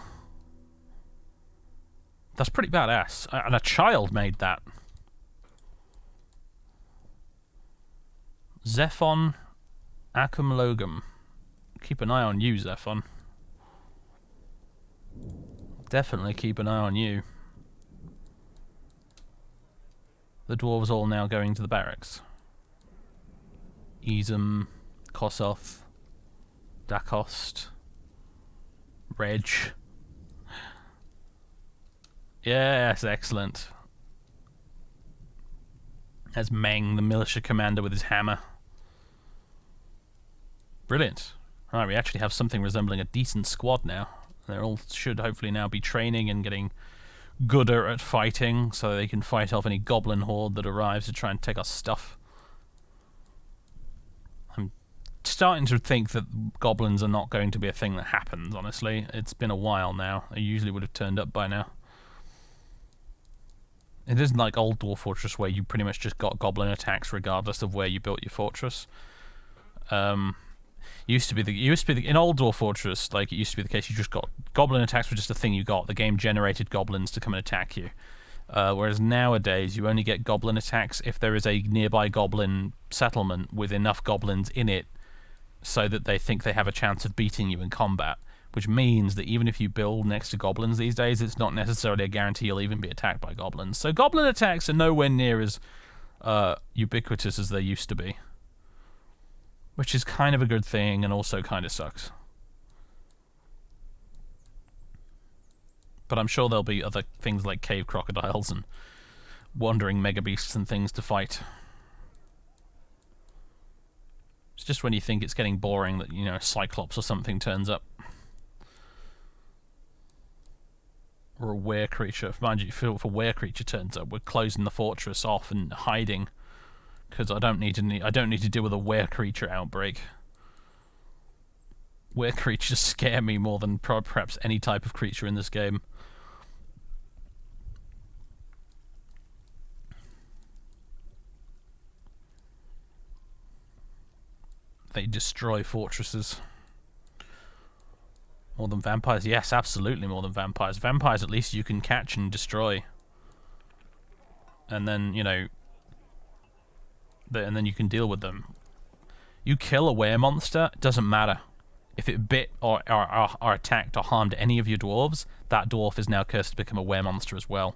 That's pretty badass. And a child made that. Zephon Acumlogum. Keep an eye on you, Zephon. Definitely keep an eye on you. The dwarves all now going to the barracks. Izum, Kossoth, Dakost, Reg. Yes, excellent. There's Meng, the militia commander with his hammer. Brilliant. Right, we actually have something resembling a decent squad now. They all should hopefully now be training and getting gooder at fighting so they can fight off any goblin horde that arrives to try and take our stuff. I'm starting to think that goblins are not going to be a thing that happens, honestly. It's been a while now. They usually would have turned up by now. It isn't like old Dwarf Fortress where you pretty much just got goblin attacks regardless of where you built your fortress. Used to be in old Dwarf Fortress, like it used to be the case, you just got goblin attacks were just a thing you got. The game generated goblins to come and attack you. Whereas nowadays you only get goblin attacks if there is a nearby goblin settlement with enough goblins in it so that they think they have a chance of beating you in combat. Which means that even if you build next to goblins these days, it's not necessarily a guarantee you'll even be attacked by goblins. So goblin attacks are nowhere near as ubiquitous as they used to be. Which is kind of a good thing and also kind of sucks. But I'm sure there'll be other things like cave crocodiles and wandering mega beasts and things to fight. It's just when you think it's getting boring that, you know, a Cyclops or something turns up. Or a were creature. Mind you, if a were creature turns up, we're closing the fortress off and hiding, because I don't need to deal with a were creature outbreak. Were creatures scare me more than perhaps any type of creature in this game. They destroy fortresses. More than vampires? Yes, absolutely more than vampires. Vampires, at least you can catch and destroy. And then, you know... and then you can deal with them. You kill a were monster, it doesn't matter. If it bit or attacked or harmed any of your dwarves, that dwarf is now cursed to become a were monster as well.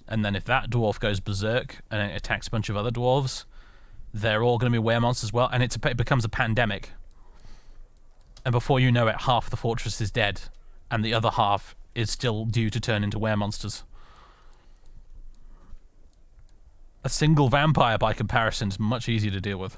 And then if that dwarf goes berserk and it attacks a bunch of other dwarves, they're all going to be were monsters as well, and it becomes a pandemic. And before you know it, half the fortress is dead, and the other half is still due to turn into were monsters. A single vampire, by comparison, is much easier to deal with.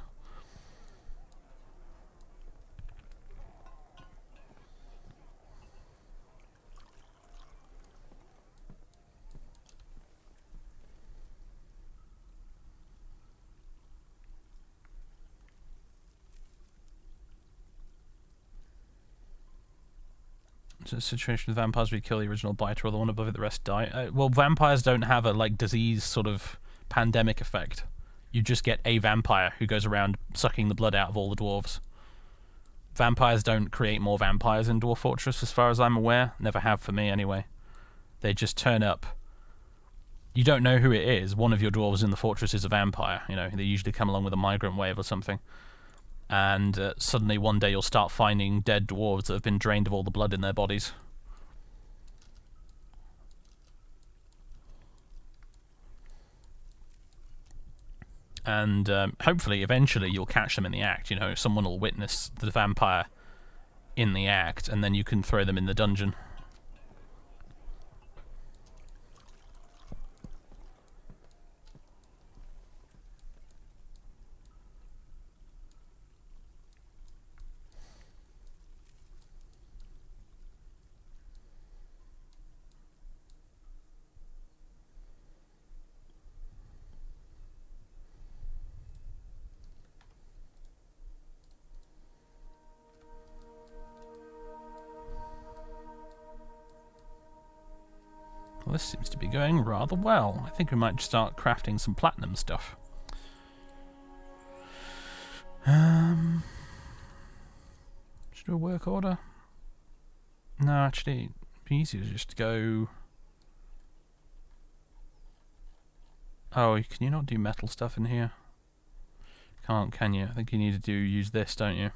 A situation with vampires where you kill the original biter or the one above it, the rest die. Well, vampires don't have a like disease sort of pandemic effect. You just get a vampire who goes around sucking the blood out of all the dwarves. Vampires don't create more vampires in Dwarf Fortress, as far as I'm aware. Never have for me, anyway. They just turn up. You don't know who it is. One of your dwarves in the fortress is a vampire. You know, they usually come along with a migrant wave or something. And suddenly one day you'll start finding dead dwarves that have been drained of all the blood in their bodies. And hopefully, eventually, you'll catch them in the act. You know, someone will witness the vampire in the act, and then you can throw them in the dungeon. Well, this seems to be going rather well. I think we might start crafting some platinum stuff. Should do a work order? No, actually, it'd be easier to just go... Oh, can you not do metal stuff in here? Can't, can you? I think you need to use this, don't you?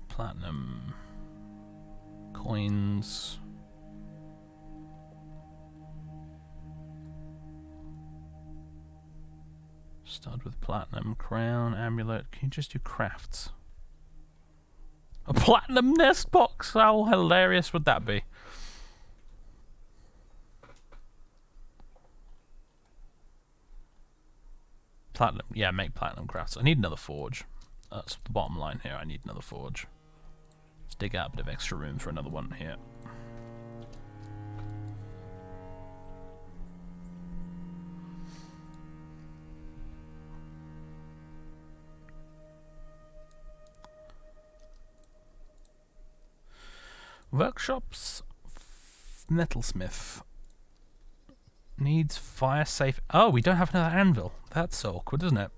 Platinum coins. Stud with platinum, crown, amulet. Can you just do crafts? A platinum nest box? How hilarious would that be? Platinum, yeah, make platinum crafts. I need another forge. That's the bottom line here. I need another forge. Let's dig out a bit of extra room for another one here. Workshops, metalsmith. Needs fire safe. Oh, we don't have another anvil. That's awkward, isn't it?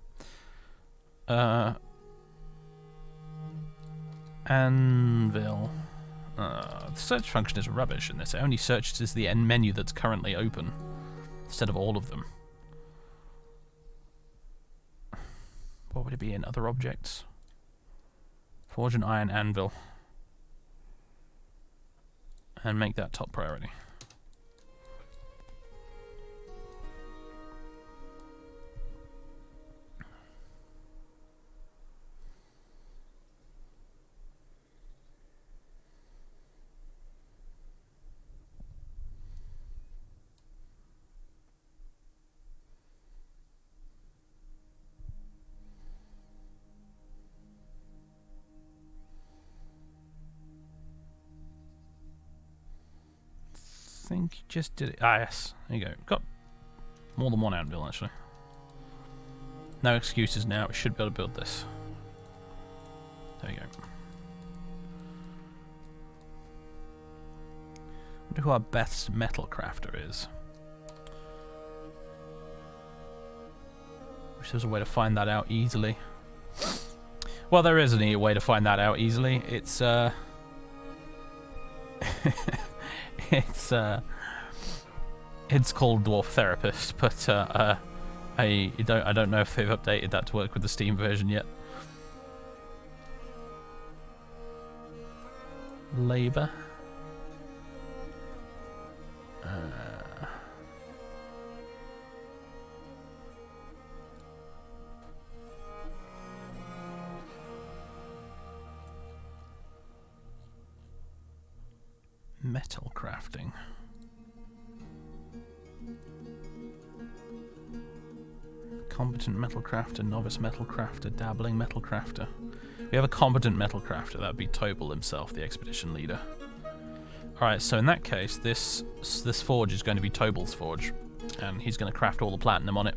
Anvil. The search function is rubbish in this. It only searches the end menu that's currently open, instead of all of them. What would it be in other objects? Forge an iron anvil. And make that top priority. think you just did it. Ah, yes. There you go. Got more than one anvil, actually. No excuses now. We should be able to build this. There we go. Wonder who our best Metalcrafter is. Wish there was a way to find that out easily. Well, there is a way to find that out easily. It's it's called Dwarf Therapist, but I don't know if they've updated that to work with the Steam version yet. Labor. Metal crafting. Competent metal crafter, novice metal crafter, dabbling metal crafter. We have a competent metal crafter. That'd be Tobal himself, the expedition leader. Alright, so in that case, this forge is going to be Tobal's forge, and he's going to craft all the platinum on it.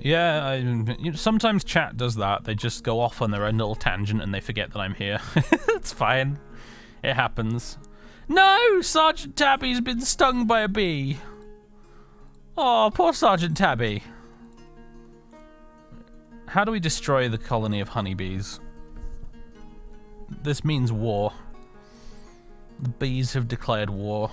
Yeah, sometimes chat does that. They just go off on their own little tangent and they forget that I'm here. It's fine. It happens. No! Sergeant Tabby's been stung by a bee. Oh, poor Sergeant Tabby. How do we destroy the colony of honeybees? This means war. The bees have declared war.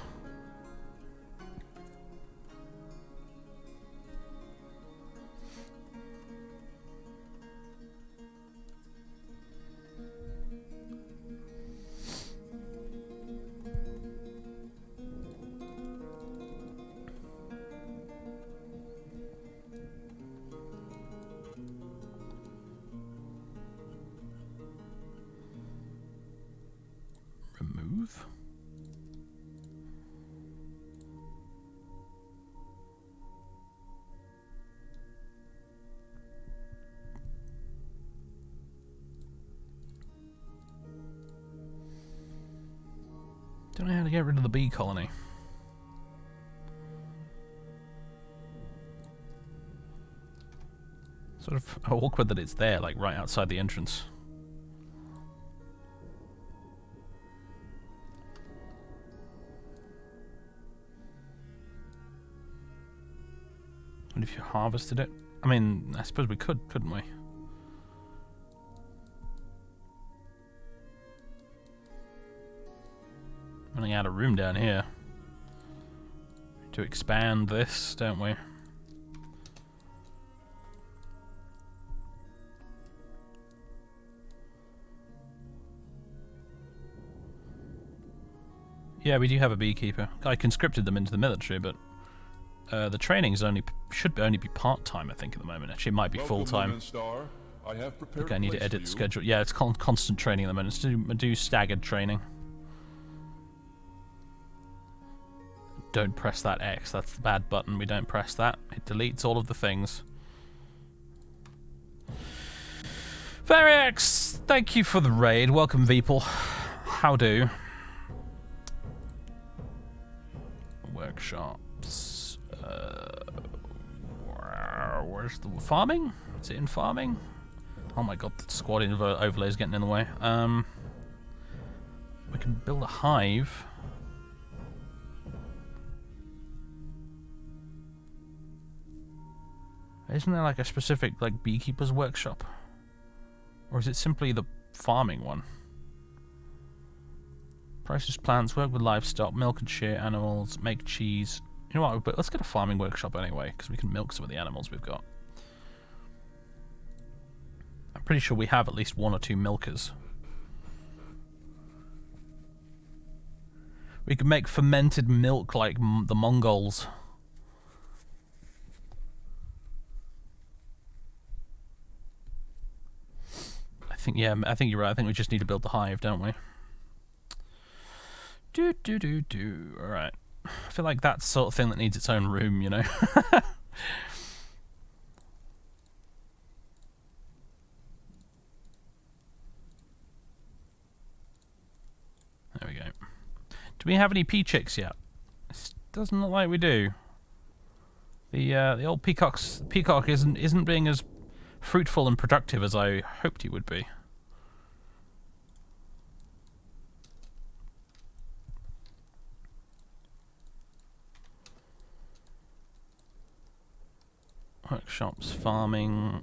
Remove. Don't know how to get rid of the bee colony. Sort of awkward that it's there, like right outside the entrance. And if you harvested it? I mean, I suppose we could, couldn't we? Running out of room down here. To expand this, don't we? Yeah, we do have a beekeeper. I conscripted them into the military, but the training is should only be part-time, I think, at the moment. Actually, it might be full-time. I think I need to edit the schedule. Yeah, it's constant training at the moment. I do staggered training. Don't press that X. That's the bad button. We don't press that. It deletes all of the things. Varix, thank you for the raid. Welcome, Veeple. How do? Workshops. Where's the farming? Is it in farming? Oh my god, the squad overlay is getting in the way. We can build a hive. Isn't there like a specific like beekeeper's workshop? Or is it simply the farming one? Process plants, work with livestock, milk and shear animals, make cheese. You know what, but let's get a farming workshop anyway, because we can milk some of the animals we've got. I'm pretty sure we have at least 1 or 2 milkers. We could make fermented milk like the Mongols. Yeah, I think you're right. I think we just need to build the hive, don't we? Alright. I feel like that's the sort of thing that needs its own room, you know? There we go. Do we have any pea chicks yet? It doesn't look like we do. The old peacock isn't being as fruitful and productive as I hoped he would be. Workshops, farming,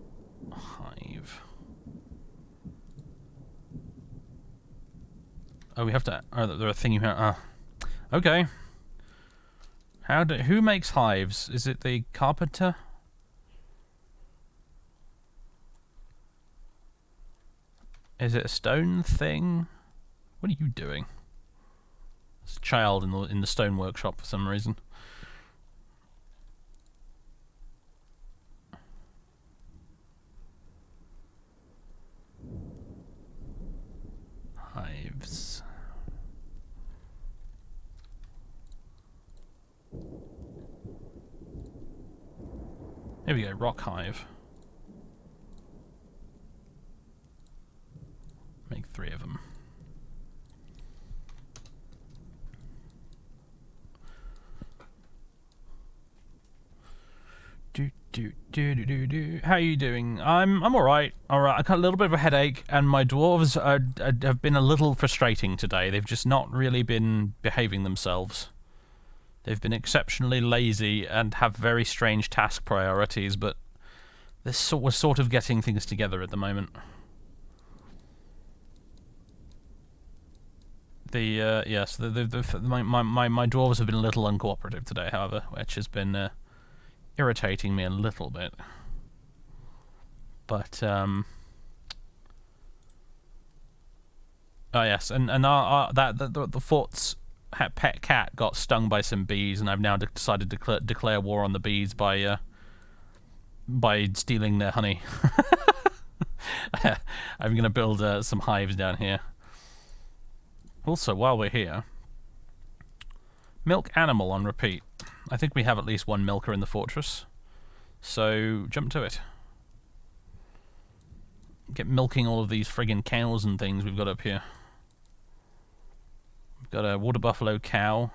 hive. Oh, we have to. Oh, there are things here. Okay. Who makes hives? Is it the carpenter? Is it a stone thing? What are you doing? There's a child in the stone workshop for some reason. Hives. Here we go, rock hive. Make 3 of them. How are you doing? I'm alright. Alright, I got a little bit of a headache, and my dwarves have been a little frustrating today. They've just not really been behaving themselves. They've been exceptionally lazy and have very strange task priorities, but we're sort of getting things together at the moment. Yes, my dwarves have been a little uncooperative today, however, which has been irritating me a little bit. But oh yes, and the fort's pet cat got stung by some bees, and I've now decided to declare war on the bees by stealing their honey. I'm gonna build some hives down here. Also, while we're here, milk animal on repeat. I think we have at least one milker in the fortress, so jump to it. Get milking all of these friggin' cows and things we've got up here. We've got a water buffalo cow,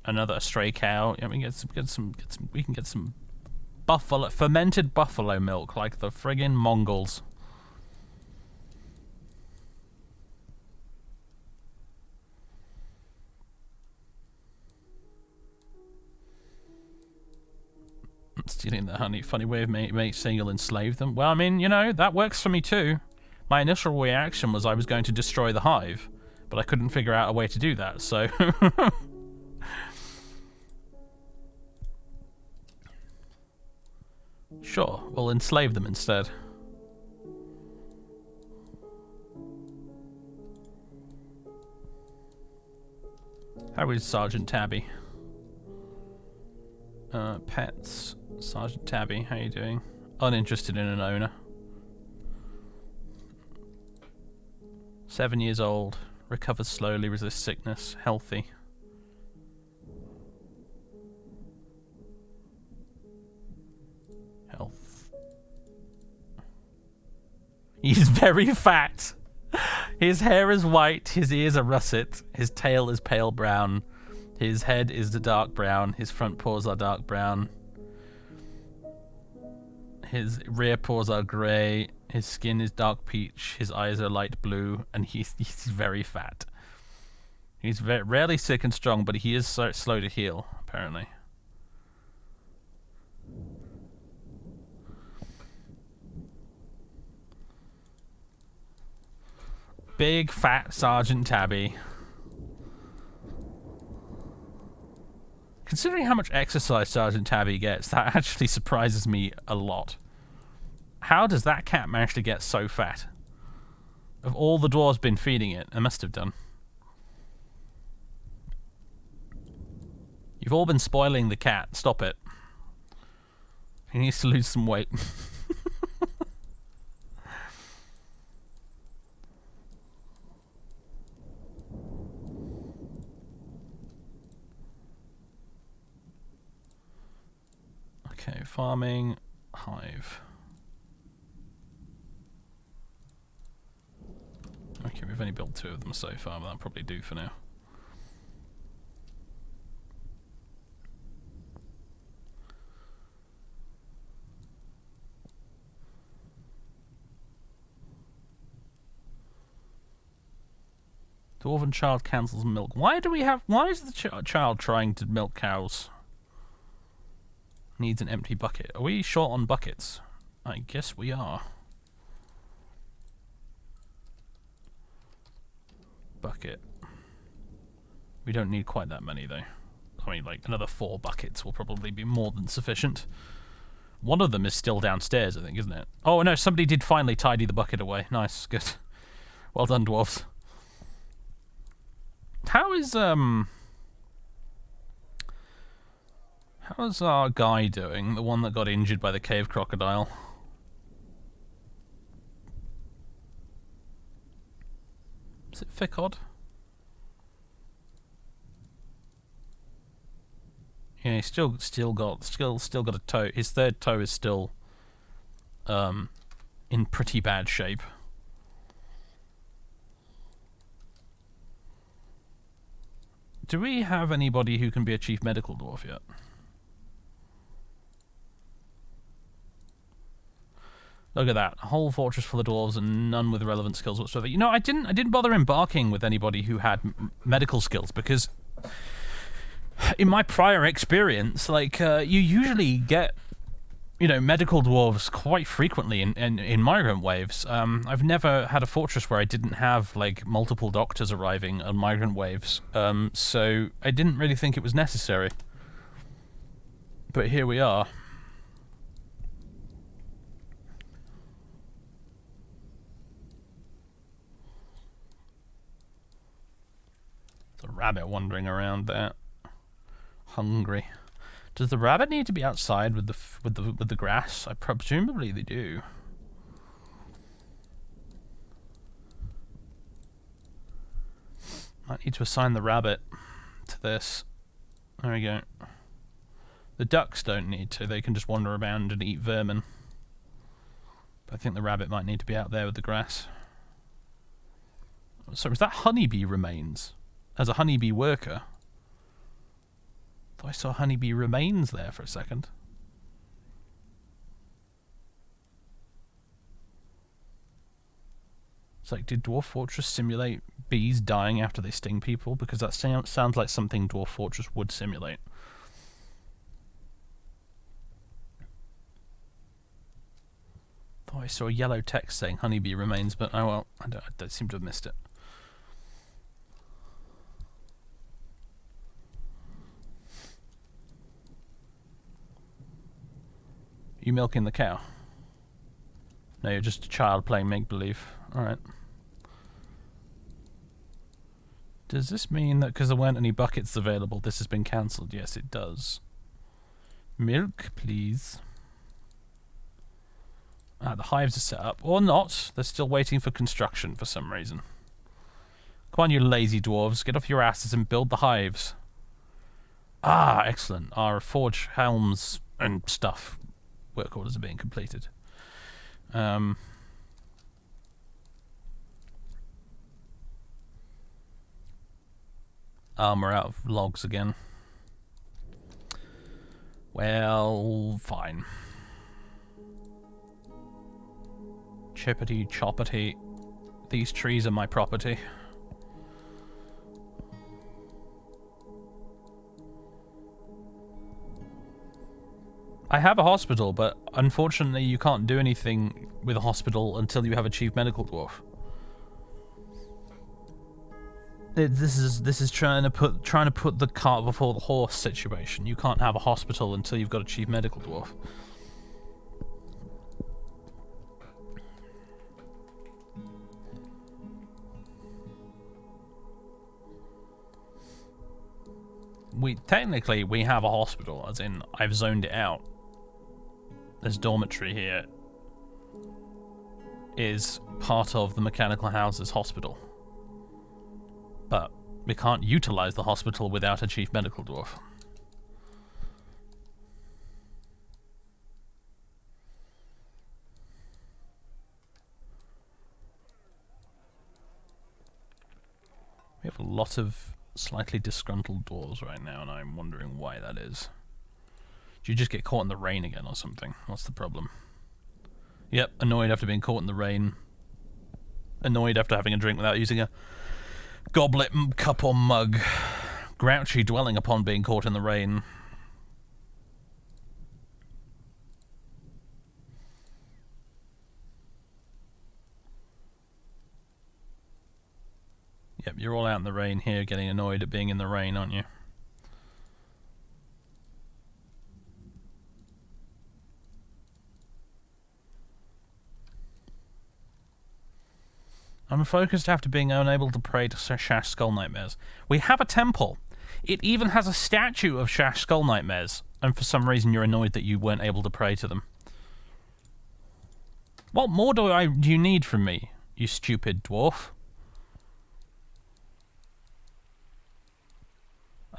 another stray cow. Yeah, we can get some fermented buffalo milk like the friggin' Mongols. Stealing the honey. Funny way of saying you'll enslave them. Well, I mean, you know, that works for me too. My initial reaction was I was going to destroy the hive, but I couldn't figure out a way to do that, so... Sure, we'll enslave them instead. How is Sergeant Tabby? Pets. Sergeant Tabby, how you doing? Uninterested in an owner. 7 years old. Recovers slowly, resists sickness. Healthy. Health. He's very fat. His hair is white, his ears are russet, his tail is pale brown, his head is the dark brown, his front paws are dark brown. His rear paws are grey, his skin is dark peach, his eyes are light blue, and he's very fat. He's rarely sick and strong, but he is slow to heal, apparently. Big fat Sergeant Tabby. Considering how much exercise Sergeant Tabby gets, that actually surprises me a lot. How does that cat manage to get so fat? Of all the dwarves been feeding it, it must have done. You've all been spoiling the cat. Stop it. He needs to lose some weight. farming, hive. Okay, we've only built 2 of them so far, but that'll probably do for now. Dwarven child cancels milk. Why do we have... Why is the child trying to milk cows? Needs an empty bucket. Are we short on buckets? I guess we are. Bucket. We don't need quite that many, though. I mean, like, another 4 buckets will probably be more than sufficient. One of them is still downstairs, I think, isn't it? Oh, no, somebody did finally tidy the bucket away. Nice, good. Well done, dwarves. How's our guy doing? The one that got injured by the cave crocodile? Is it Ficod? Yeah, he's still got a toe. His 3rd toe is still in pretty bad shape. Do we have anybody who can be a chief medical dwarf yet? Look at that. A whole fortress full of dwarves and none with relevant skills whatsoever. You know, I didn't bother embarking with anybody who had medical skills because in my prior experience, like, you usually get, you know, medical dwarves quite frequently in migrant waves. I've never had a fortress where I didn't have, like, multiple doctors arriving on migrant waves, so I didn't really think it was necessary. But here we are. There's a rabbit wandering around there. Hungry. Does the rabbit need to be outside with the grass? I presumably they do. Might need to assign the rabbit to this. There we go. The ducks don't need to. They can just wander around and eat vermin. But I think the rabbit might need to be out there with the grass. So is that Honeybee remains? As a honeybee worker? Thought I saw Honeybee remains there for a second. It's like, did Dwarf Fortress simulate bees dying after they sting people? Because that sounds like something Dwarf Fortress would simulate. Thought I saw yellow text saying Honeybee remains, but oh well, I don't seem to have missed it. You milking the cow? No, you're just a child playing make-believe. Alright. Does this mean that because there weren't any buckets available, this has been cancelled? Yes, it does. Milk, please. Ah, the hives are set up. Or not. They're still waiting for construction for some reason. Come on, you lazy dwarves. Get off your asses and build the hives. Ah, excellent. Our forge helms and stuff. Work orders are being completed. We're out of logs again. Well, fine. Chippity choppity. These trees are my property. I have a hospital, but unfortunately you can't do anything with a hospital until you have a chief medical dwarf. This is trying to put the cart before the horse situation. You can't have a hospital until you've got a chief medical dwarf. Technically we have a hospital, as in I've zoned it out. This dormitory here is part of the Mechanical Houses hospital. But we can't utilize the hospital without a chief medical dwarf. have a lot of slightly disgruntled dwarves right now, and I'm wondering why that is. Do you just get caught in the rain again or something? What's the problem? Yep, annoyed after being caught in the rain. Annoyed after having a drink without using a goblet, cup or mug. Grouchy dwelling upon being caught in the rain. Yep, you're all out in the rain here, getting annoyed at being in the rain, aren't you? I'm focused after being unable to pray to Shash Skull Nightmares. We have a temple. It even has a statue of Shash Skull Nightmares, and for some reason you're annoyed that you weren't able to pray to them. What more do you need from me, you stupid dwarf?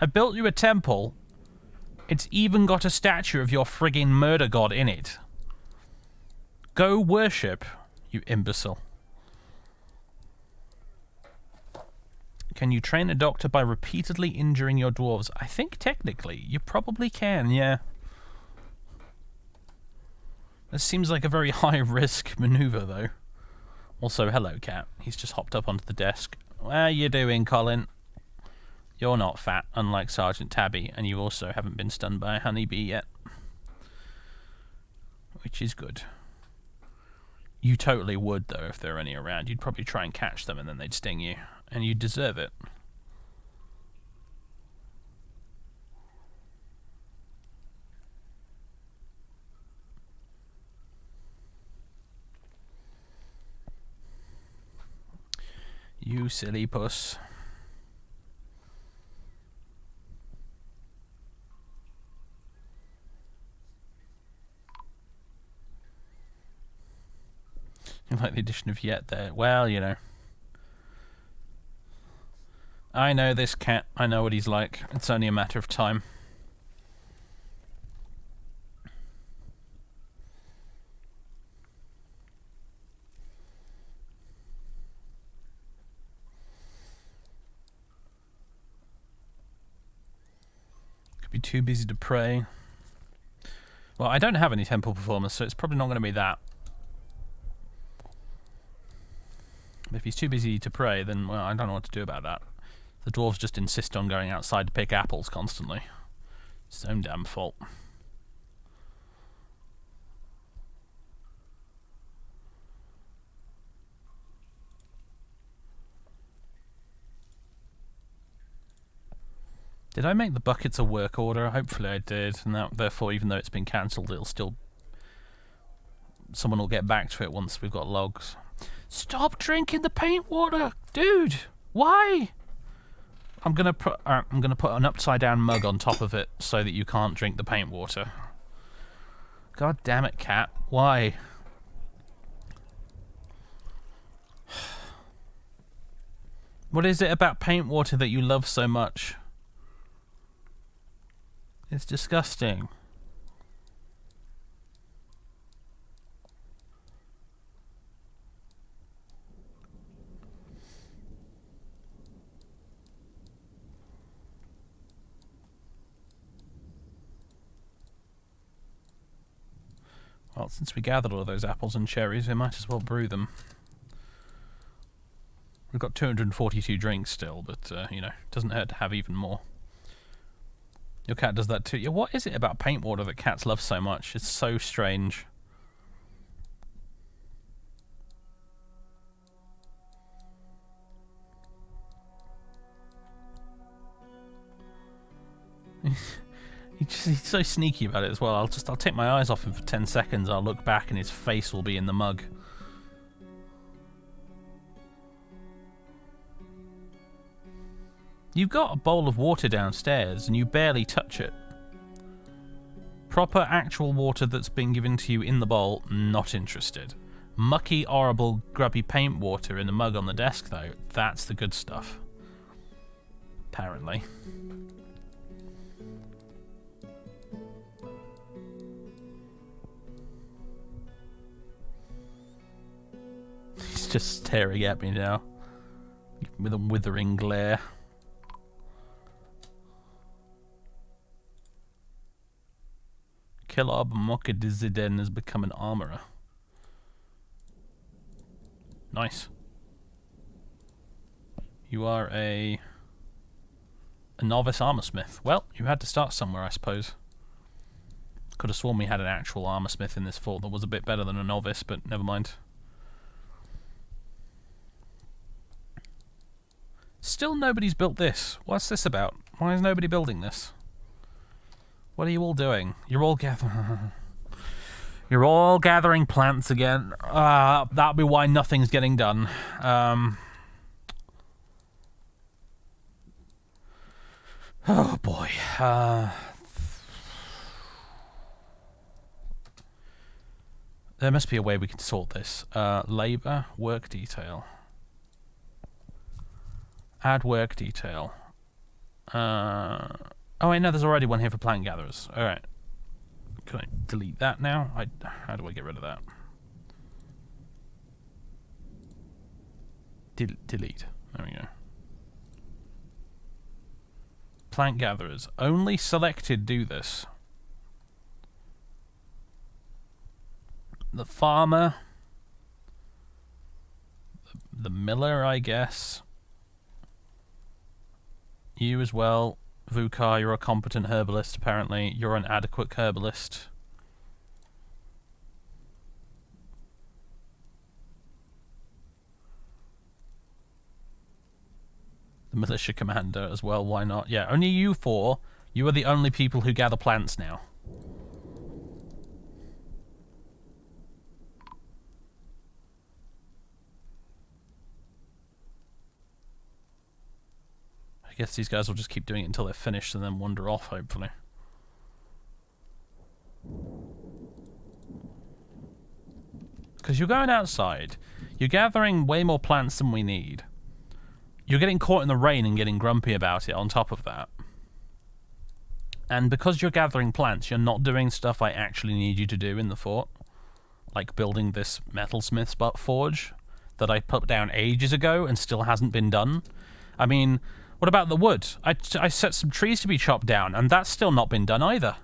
I built you a temple. It's even got a statue of your frigging murder god in it. Go worship, you imbecile. Can you train a doctor by repeatedly injuring your dwarves? I think technically you probably can, yeah. This seems like a very high-risk maneuver, though. Also, hello, cat. He's just hopped up onto the desk. How you doing, Colin? You're not fat, unlike Sergeant Tabby, and you also haven't been stung by a honeybee yet. Which is good. You totally would, though, if there were any around. You'd probably try and catch them, and then they'd sting you. And you deserve it. You silly puss. You like the addition of yet there? Well, you know. I know this cat. I know what he's like. It's only a matter of time. Could be too busy to pray. Well, I don't have any temple performers, so it's probably not going to be that. If he's too busy to pray, then, well, I don't know what to do about that. The dwarves just insist on going outside to pick apples constantly. It's his own damn fault. Did I make the buckets a work order? Hopefully I did, and that, therefore, even though it's been cancelled, it'll still... Someone will get back to it once we've got logs. Stop drinking the paint water! Dude! Why? I'm gonna put an upside down mug on top of it so that you can't drink the paint water. God damn it, cat. Why? What is it about paint water that you love so much? It's disgusting. Well, since we gathered all those apples and cherries, we might as well brew them. We've got 242 drinks still, but, you know, it doesn't hurt to have even more. Your cat does that too. Yeah, what is it about paint water that cats love so much? It's so strange. He's so sneaky about it as well. I'll take my eyes off him for 10 seconds. I'll look back and his face will be in the mug. You've got a bowl of water downstairs and you barely touch it. Proper actual water that's been given to you in the bowl, not interested. Mucky, horrible, grubby paint water in the mug on the desk though, that's the good stuff. Apparently. He's just staring at me now. with a withering glare. Kilab Mokediziden has become an armorer. Nice. You are a novice armorsmith. Well, you had to start somewhere, I suppose. Could have sworn we had an actual armorsmith in this fort that was a bit better than a novice, but never mind. Still nobody's built this. What's this about? Why is nobody building this? What are you all doing? You're all gathering... You're all gathering plants again. That'll be why nothing's getting done. Oh boy. There must be a way we can sort this. Labor, work detail. Add work detail. Oh wait, no, there's already one here for plant gatherers. Alright. Can I delete that now? How do I get rid of that? Delete. There we go. Plant gatherers. Only selected do this. The farmer. The miller, I guess. You as well. Vukar, you're a competent herbalist, apparently. You're an adequate herbalist. The militia commander as well, why not? Yeah, only you four. You are the only people who gather plants now. I guess these guys will just keep doing it until they're finished and then wander off, hopefully. Because you're going outside. You're gathering way more plants than we need. You're getting caught in the rain and getting grumpy about it on top of that. And because you're gathering plants, you're not doing stuff I actually need you to do in the fort. Like building this metalsmith's forge that I put down ages ago and still hasn't been done. I mean... What about the wood? I set some trees to be chopped down, and that's still not been done either.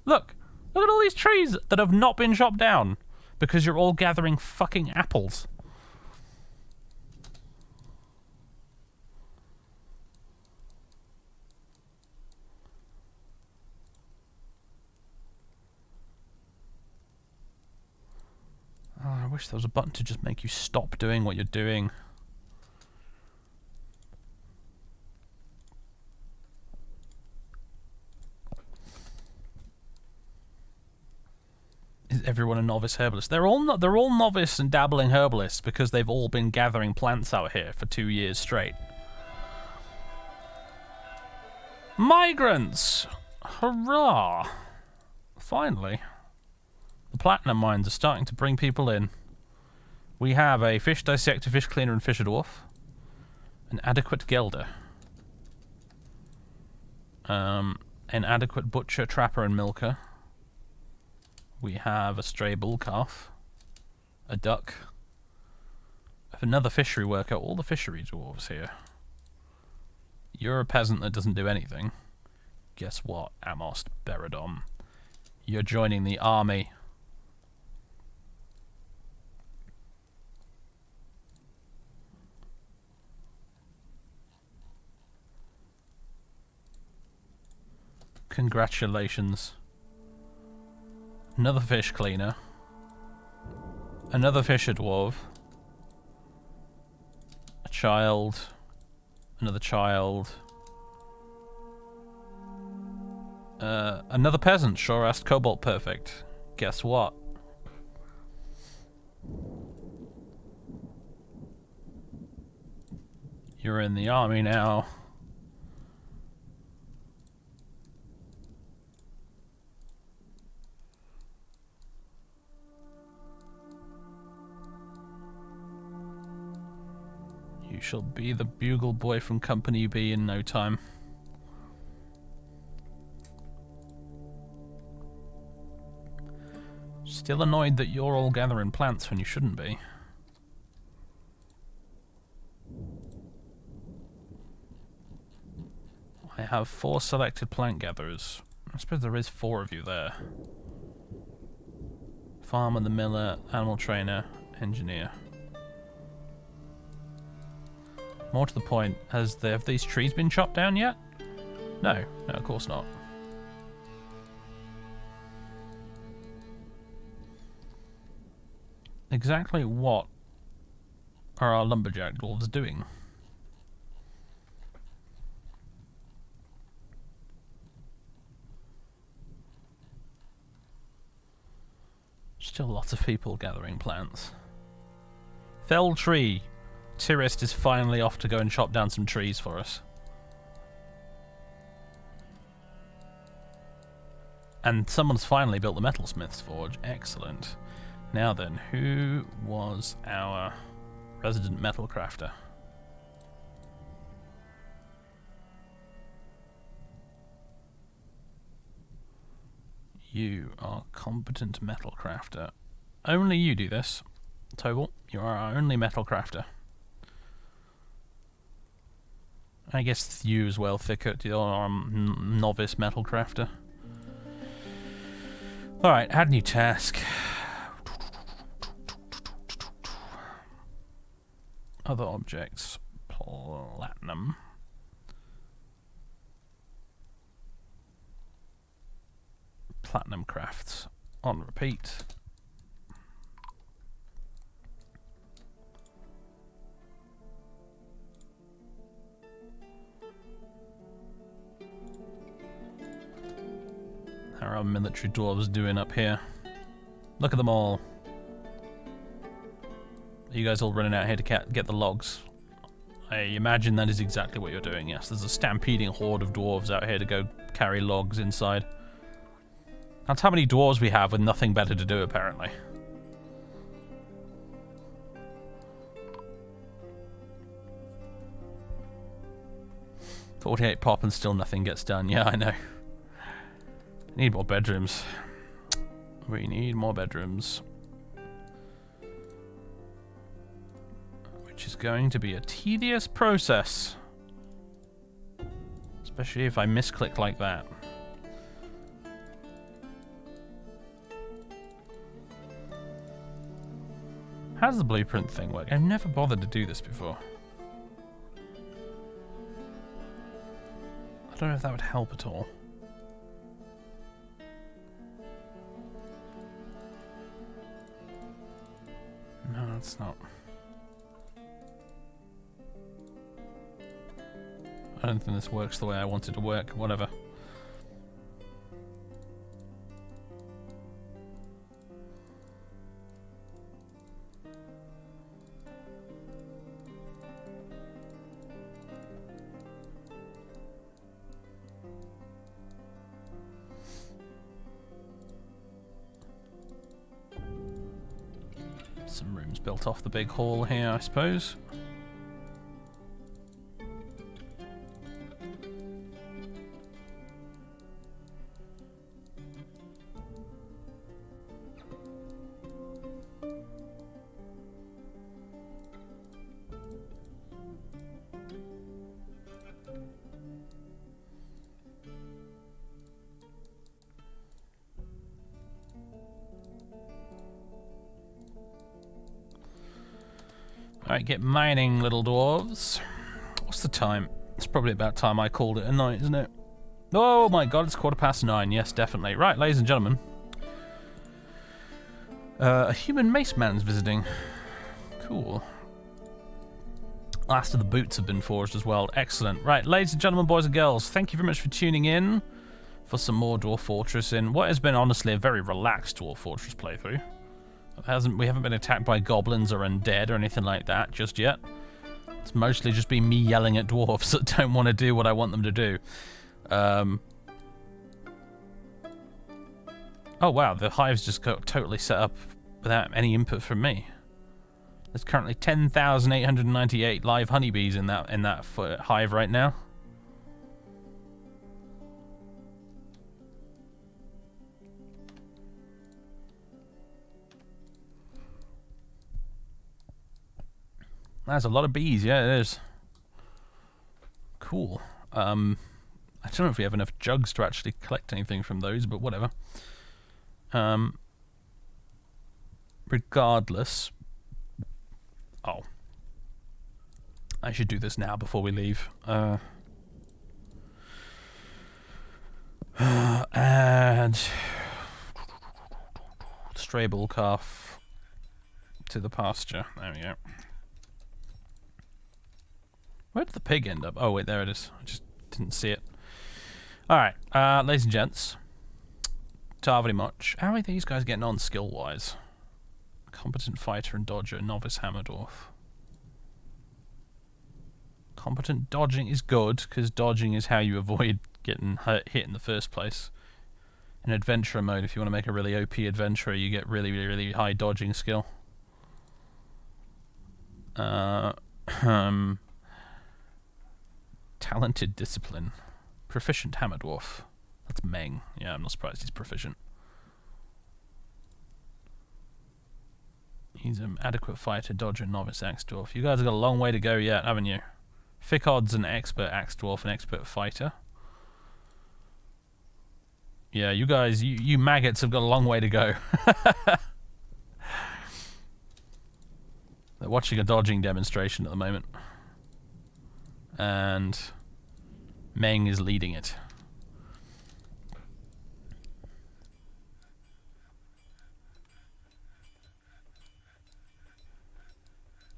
Look at all these trees that have not been chopped down because you're all gathering fucking apples. Oh, I wish there was a button to just make you stop doing what you're doing. Is everyone a novice herbalist? They're all novice and dabbling herbalists because they've all been gathering plants out here for 2 years straight. Migrants! Hurrah! Finally. The platinum mines are starting to bring people in. We have a fish dissector, fish cleaner, and fisher dwarf. An adequate gelder. An adequate butcher, trapper, and milker. We have a stray bull calf, a duck, another fishery worker, all the fishery dwarves here. You're a peasant that doesn't do anything. Guess what, Amost Beradom? You're joining the army. Congratulations. Another fish cleaner. Another fisher dwarf. A child. Another child. Another peasant. Sure asked Cobalt perfect. Guess what? You're in the army now. You shall be the bugle boy from Company B in no time. Still annoyed that you're all gathering plants when you shouldn't be. I have 4 selected plant gatherers. I suppose there is 4 of you there. Farmer, the miller, animal trainer, engineer. More to the point, have these trees been chopped down yet? No, of course not. Exactly what are our lumberjack dwarves doing? Still lots of people gathering plants. Fell tree. Tirist is finally off to go and chop down some trees for us. And someone's finally built the metalsmith's forge. Excellent. Now then, who was our resident metalcrafter? You are competent metalcrafter. Only you do this. Tobal, you are our only metalcrafter. I guess you as well, Thicket, you're our novice metalcrafter. Alright, add new task. Other objects. Platinum. Platinum crafts. On repeat. How are our military dwarves doing up here? Look at them all. Are you guys all running out here to get the logs? I imagine that is exactly what you're doing, yes. There's a stampeding horde of dwarves out here to go carry logs inside. That's how many dwarves we have with nothing better to do, apparently. $48 pop and still nothing gets done. Yeah, I know. Need more bedrooms. We need more bedrooms. Which is going to be a tedious process. Especially if I misclick like that. How does the blueprint thing work? I've never bothered to do this before. I don't know if that would help at all. No, it's not. I don't think this works the way I want it to work. Whatever. Some rooms built off the big hall here, I suppose. Alright, get mining, little dwarves. What's the time? It's probably about time I called it a night, isn't it? Oh my god, it's 9:15. Yes, definitely. Right, ladies and gentlemen. A human mace man's visiting. Cool. Last of the boots have been forged as well. Excellent. Right, ladies and gentlemen, boys and girls, thank you very much for tuning in for some more Dwarf Fortress in what has been honestly a very relaxed Dwarf Fortress playthrough. We haven't been attacked by goblins or undead or anything like that just yet. It's mostly just been me yelling at dwarves that don't want to do what I want them to do. Oh wow, the hive's just got totally set up without any input from me. There's currently 10,898 live honeybees in that hive right now. That's a lot of bees, yeah, it is. Cool. I don't know if we have enough jugs to actually collect anything from those, but whatever. Regardless... Oh. I should do this now before we leave. And... Stray bull calf to the pasture. There we go. Where did the pig end up? Oh, wait, there it is. I just didn't see it. Alright, ladies and gents. Ta very much. How are these guys getting on skill-wise? Competent fighter and dodger, novice hammer dwarf. Competent dodging is good, because dodging is how you avoid getting hit in the first place. In adventurer mode, if you want to make a really OP adventurer, you get really, really, really high dodging skill. Talented discipline. Proficient hammer dwarf. That's Meng. Yeah, I'm not surprised he's proficient. He's an adequate fighter, dodger, novice axe dwarf. You guys have got a long way to go yet, haven't you? Thick odds an expert axe dwarf, an expert fighter. Yeah, you guys, you maggots have got a long way to go. They're watching a dodging demonstration at the moment. And Meng is leading it.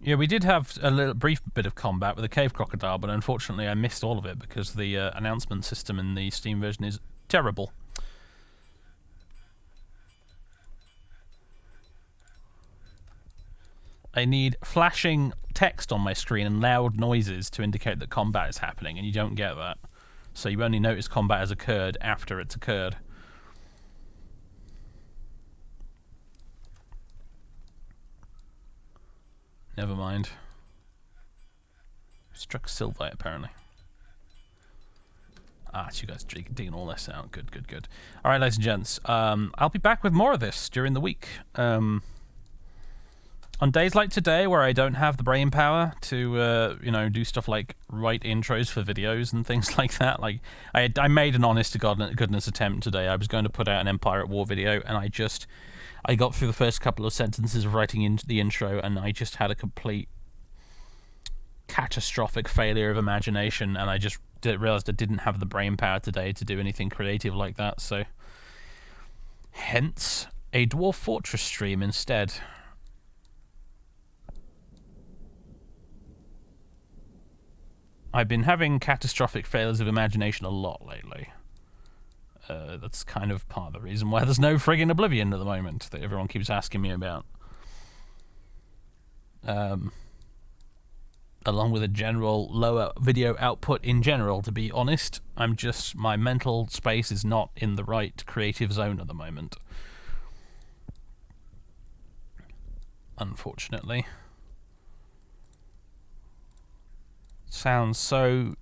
Yeah, we did have a little brief bit of combat with the cave crocodile, but unfortunately I missed all of it because the announcement system in the Steam version is terrible. I need flashing text on my screen and loud noises to indicate that combat is happening, and you don't get that. So you only notice combat has occurred after it's occurred. Never mind. Struck Sylvite, apparently. Ah, it's you guys digging all this out. Good, good, good. Alright, ladies and gents. I'll be back with more of this during the week. On days like today, where I don't have the brain power to, you know, do stuff like write intros for videos and things like that. Like, I made an honest-to-goodness attempt today. I was going to put out an Empire at War video, and I got through the first couple of sentences of writing into the intro, and I just had a complete catastrophic failure of imagination, and I just realized I didn't have the brain power today to do anything creative like that, so... Hence, a Dwarf Fortress stream instead. I've been having catastrophic failures of imagination a lot lately. That's kind of part of the reason why there's no friggin' Oblivion at the moment that everyone keeps asking me about. Along with a general lower video output in general, to be honest. My mental space is not in the right creative zone at the moment. Unfortunately. Sounds so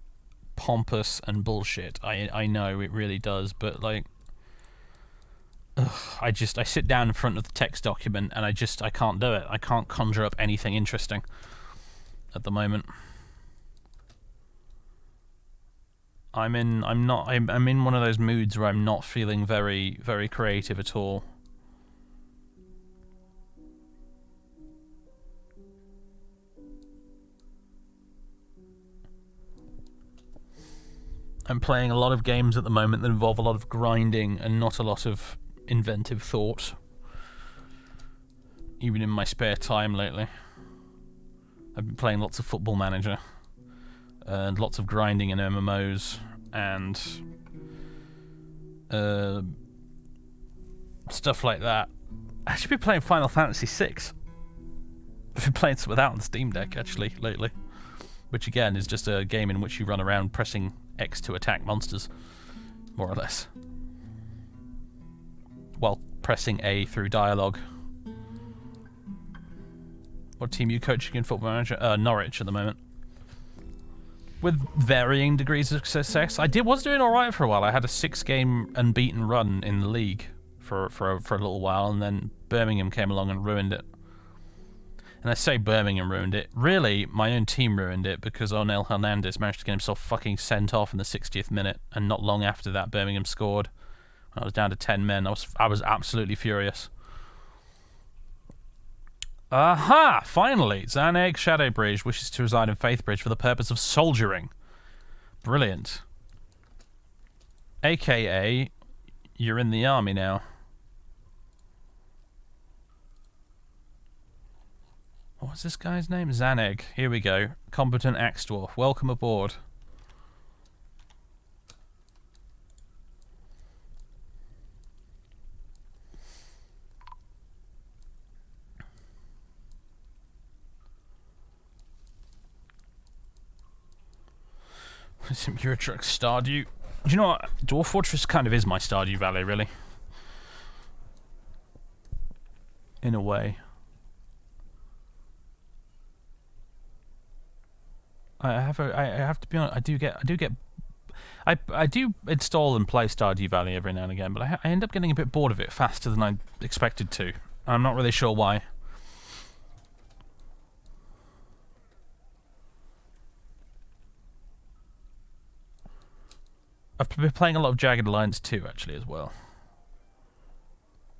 pompous and bullshit. I know it really does, but like, I sit down in front of the text document and I can't do it. I can't conjure up anything interesting at the moment. I'm in one of those moods where I'm not feeling very, very creative at all. I'm playing a lot of games at the moment that involve a lot of grinding and not a lot of inventive thought. Even in my spare time lately. I've been playing lots of Football Manager. And lots of grinding in MMOs. And... stuff like that. I should be playing Final Fantasy VI. I've been playing some of that on the Steam Deck, actually, lately. Which, again, is just a game in which you run around pressing X to attack monsters, more or less, while pressing A through dialogue. What team are you coaching in Football Manager? Norwich at the moment, with varying degrees of success. I was doing all right for a while. I had a 6-game unbeaten run in the league for a little while, and then Birmingham came along and ruined it. And I say Birmingham ruined it. Really, my own team ruined it because Onel Hernandez managed to get himself fucking sent off in the 60th minute, and not long after that, Birmingham scored. When I was down to 10 men. I was absolutely furious. Aha! Finally, Zaneg Shadowbridge wishes to reside in Faithbridge for the purpose of soldiering. Brilliant. AKA, you're in the army now. What's this guy's name? Zaneg. Here we go. Competent Axe Dwarf. Welcome aboard. Euro Truck Stardew. Do you know what? Dwarf Fortress kind of is my Stardew Valley, really. In a way. I have to be honest. I do install and play Stardew Valley every now and again, but I end up getting a bit bored of it faster than I expected to. I'm not really sure why. I've been playing a lot of Jagged Alliance 2 actually as well,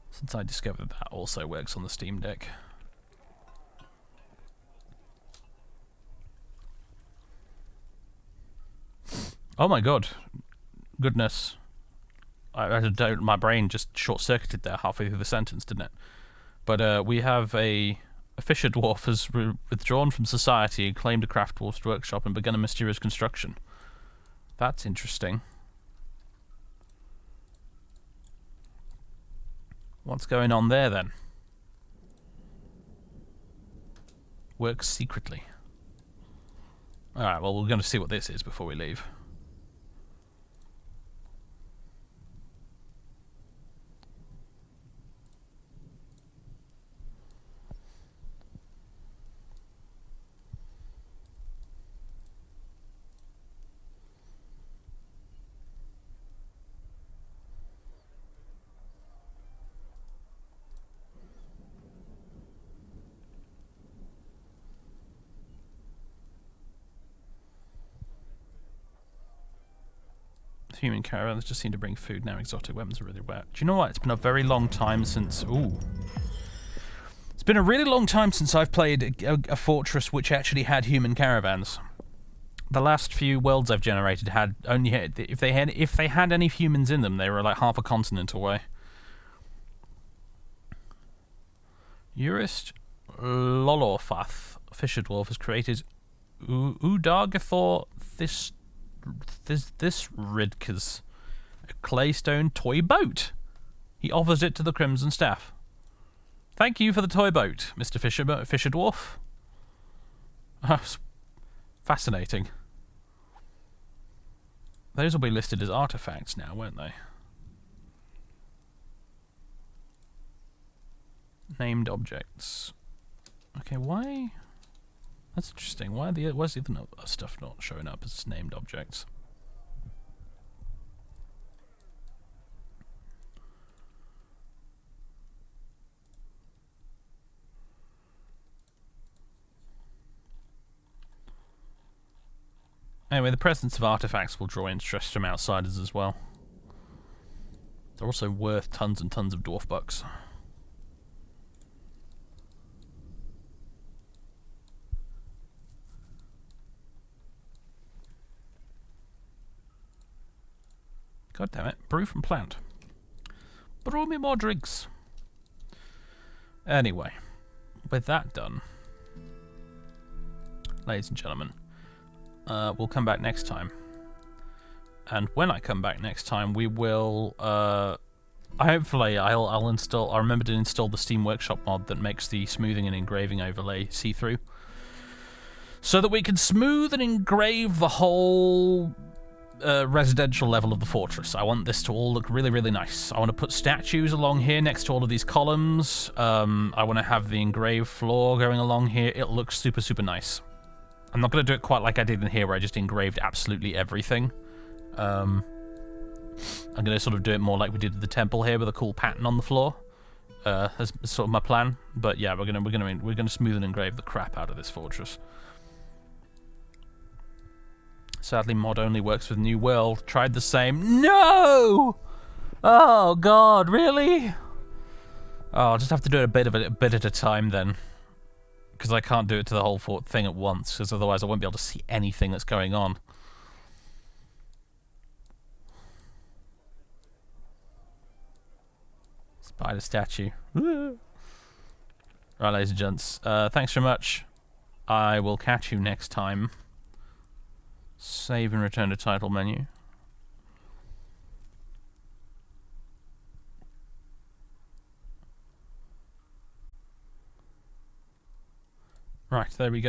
since I discovered that also works on the Steam Deck. Oh my god. Goodness. I don't, my brain just short-circuited there halfway through the sentence, didn't it? But we have a fisher dwarf has withdrawn from society and claimed a craft dwarf's workshop and begun a mysterious construction. That's interesting. What's going on there then? Works secretly. Alright, well, we're going to see what this is before we leave. Human caravans just seem to bring food now. Exotic weapons are really rare. Do you know what? It's been a very long time since... Ooh. It's been a really long time since I've played a fortress which actually had human caravans. The last few worlds I've generated had only... If they had any humans in them, they were like half a continent away. Urist Lolorfath, Fisher Dwarf, has created Udargathor this Ridkes, a claystone toy boat. He offers it to the Crimson Staff. Thank you for the toy boat, Mr. Fisher Dwarf. Fascinating. Those will be listed as artifacts now, won't they? Named objects. Okay, why? That's interesting. Why the other stuff not showing up as named objects? Anyway, the presence of artifacts will draw interest from outsiders as well. They're also worth tons and tons of dwarf bucks. God damn it. Brew from plant. Brew me more drinks. Anyway, with that done, ladies and gentlemen, we'll come back next time. And when I come back next time, we will, hopefully I'll remember to install the Steam Workshop mod that makes the smoothing and engraving overlay see-through, so that we can smooth and engrave the whole residential level of the fortress. I want this to all look really, really nice. I want to put statues along here next to all of these columns. I want to have the engraved floor going along here. It looks super, super nice. I'm not going to do it quite like I did in here, where I just engraved absolutely everything. I'm going to sort of do it more like we did at the temple here, with a cool pattern on the floor. as sort of my plan. But yeah, we're gonna smooth and engrave the crap out of this fortress. Sadly, mod only works with New World. Tried the same. No! Oh God, really? Oh, I'll just have to do it a bit at a time then, because I can't do it to the whole thing at once, because otherwise I won't be able to see anything that's going on. Spider statue. Woo. Right, ladies and gents. Thanks very much. I will catch you next time. Save and return to title menu. Right, there we go.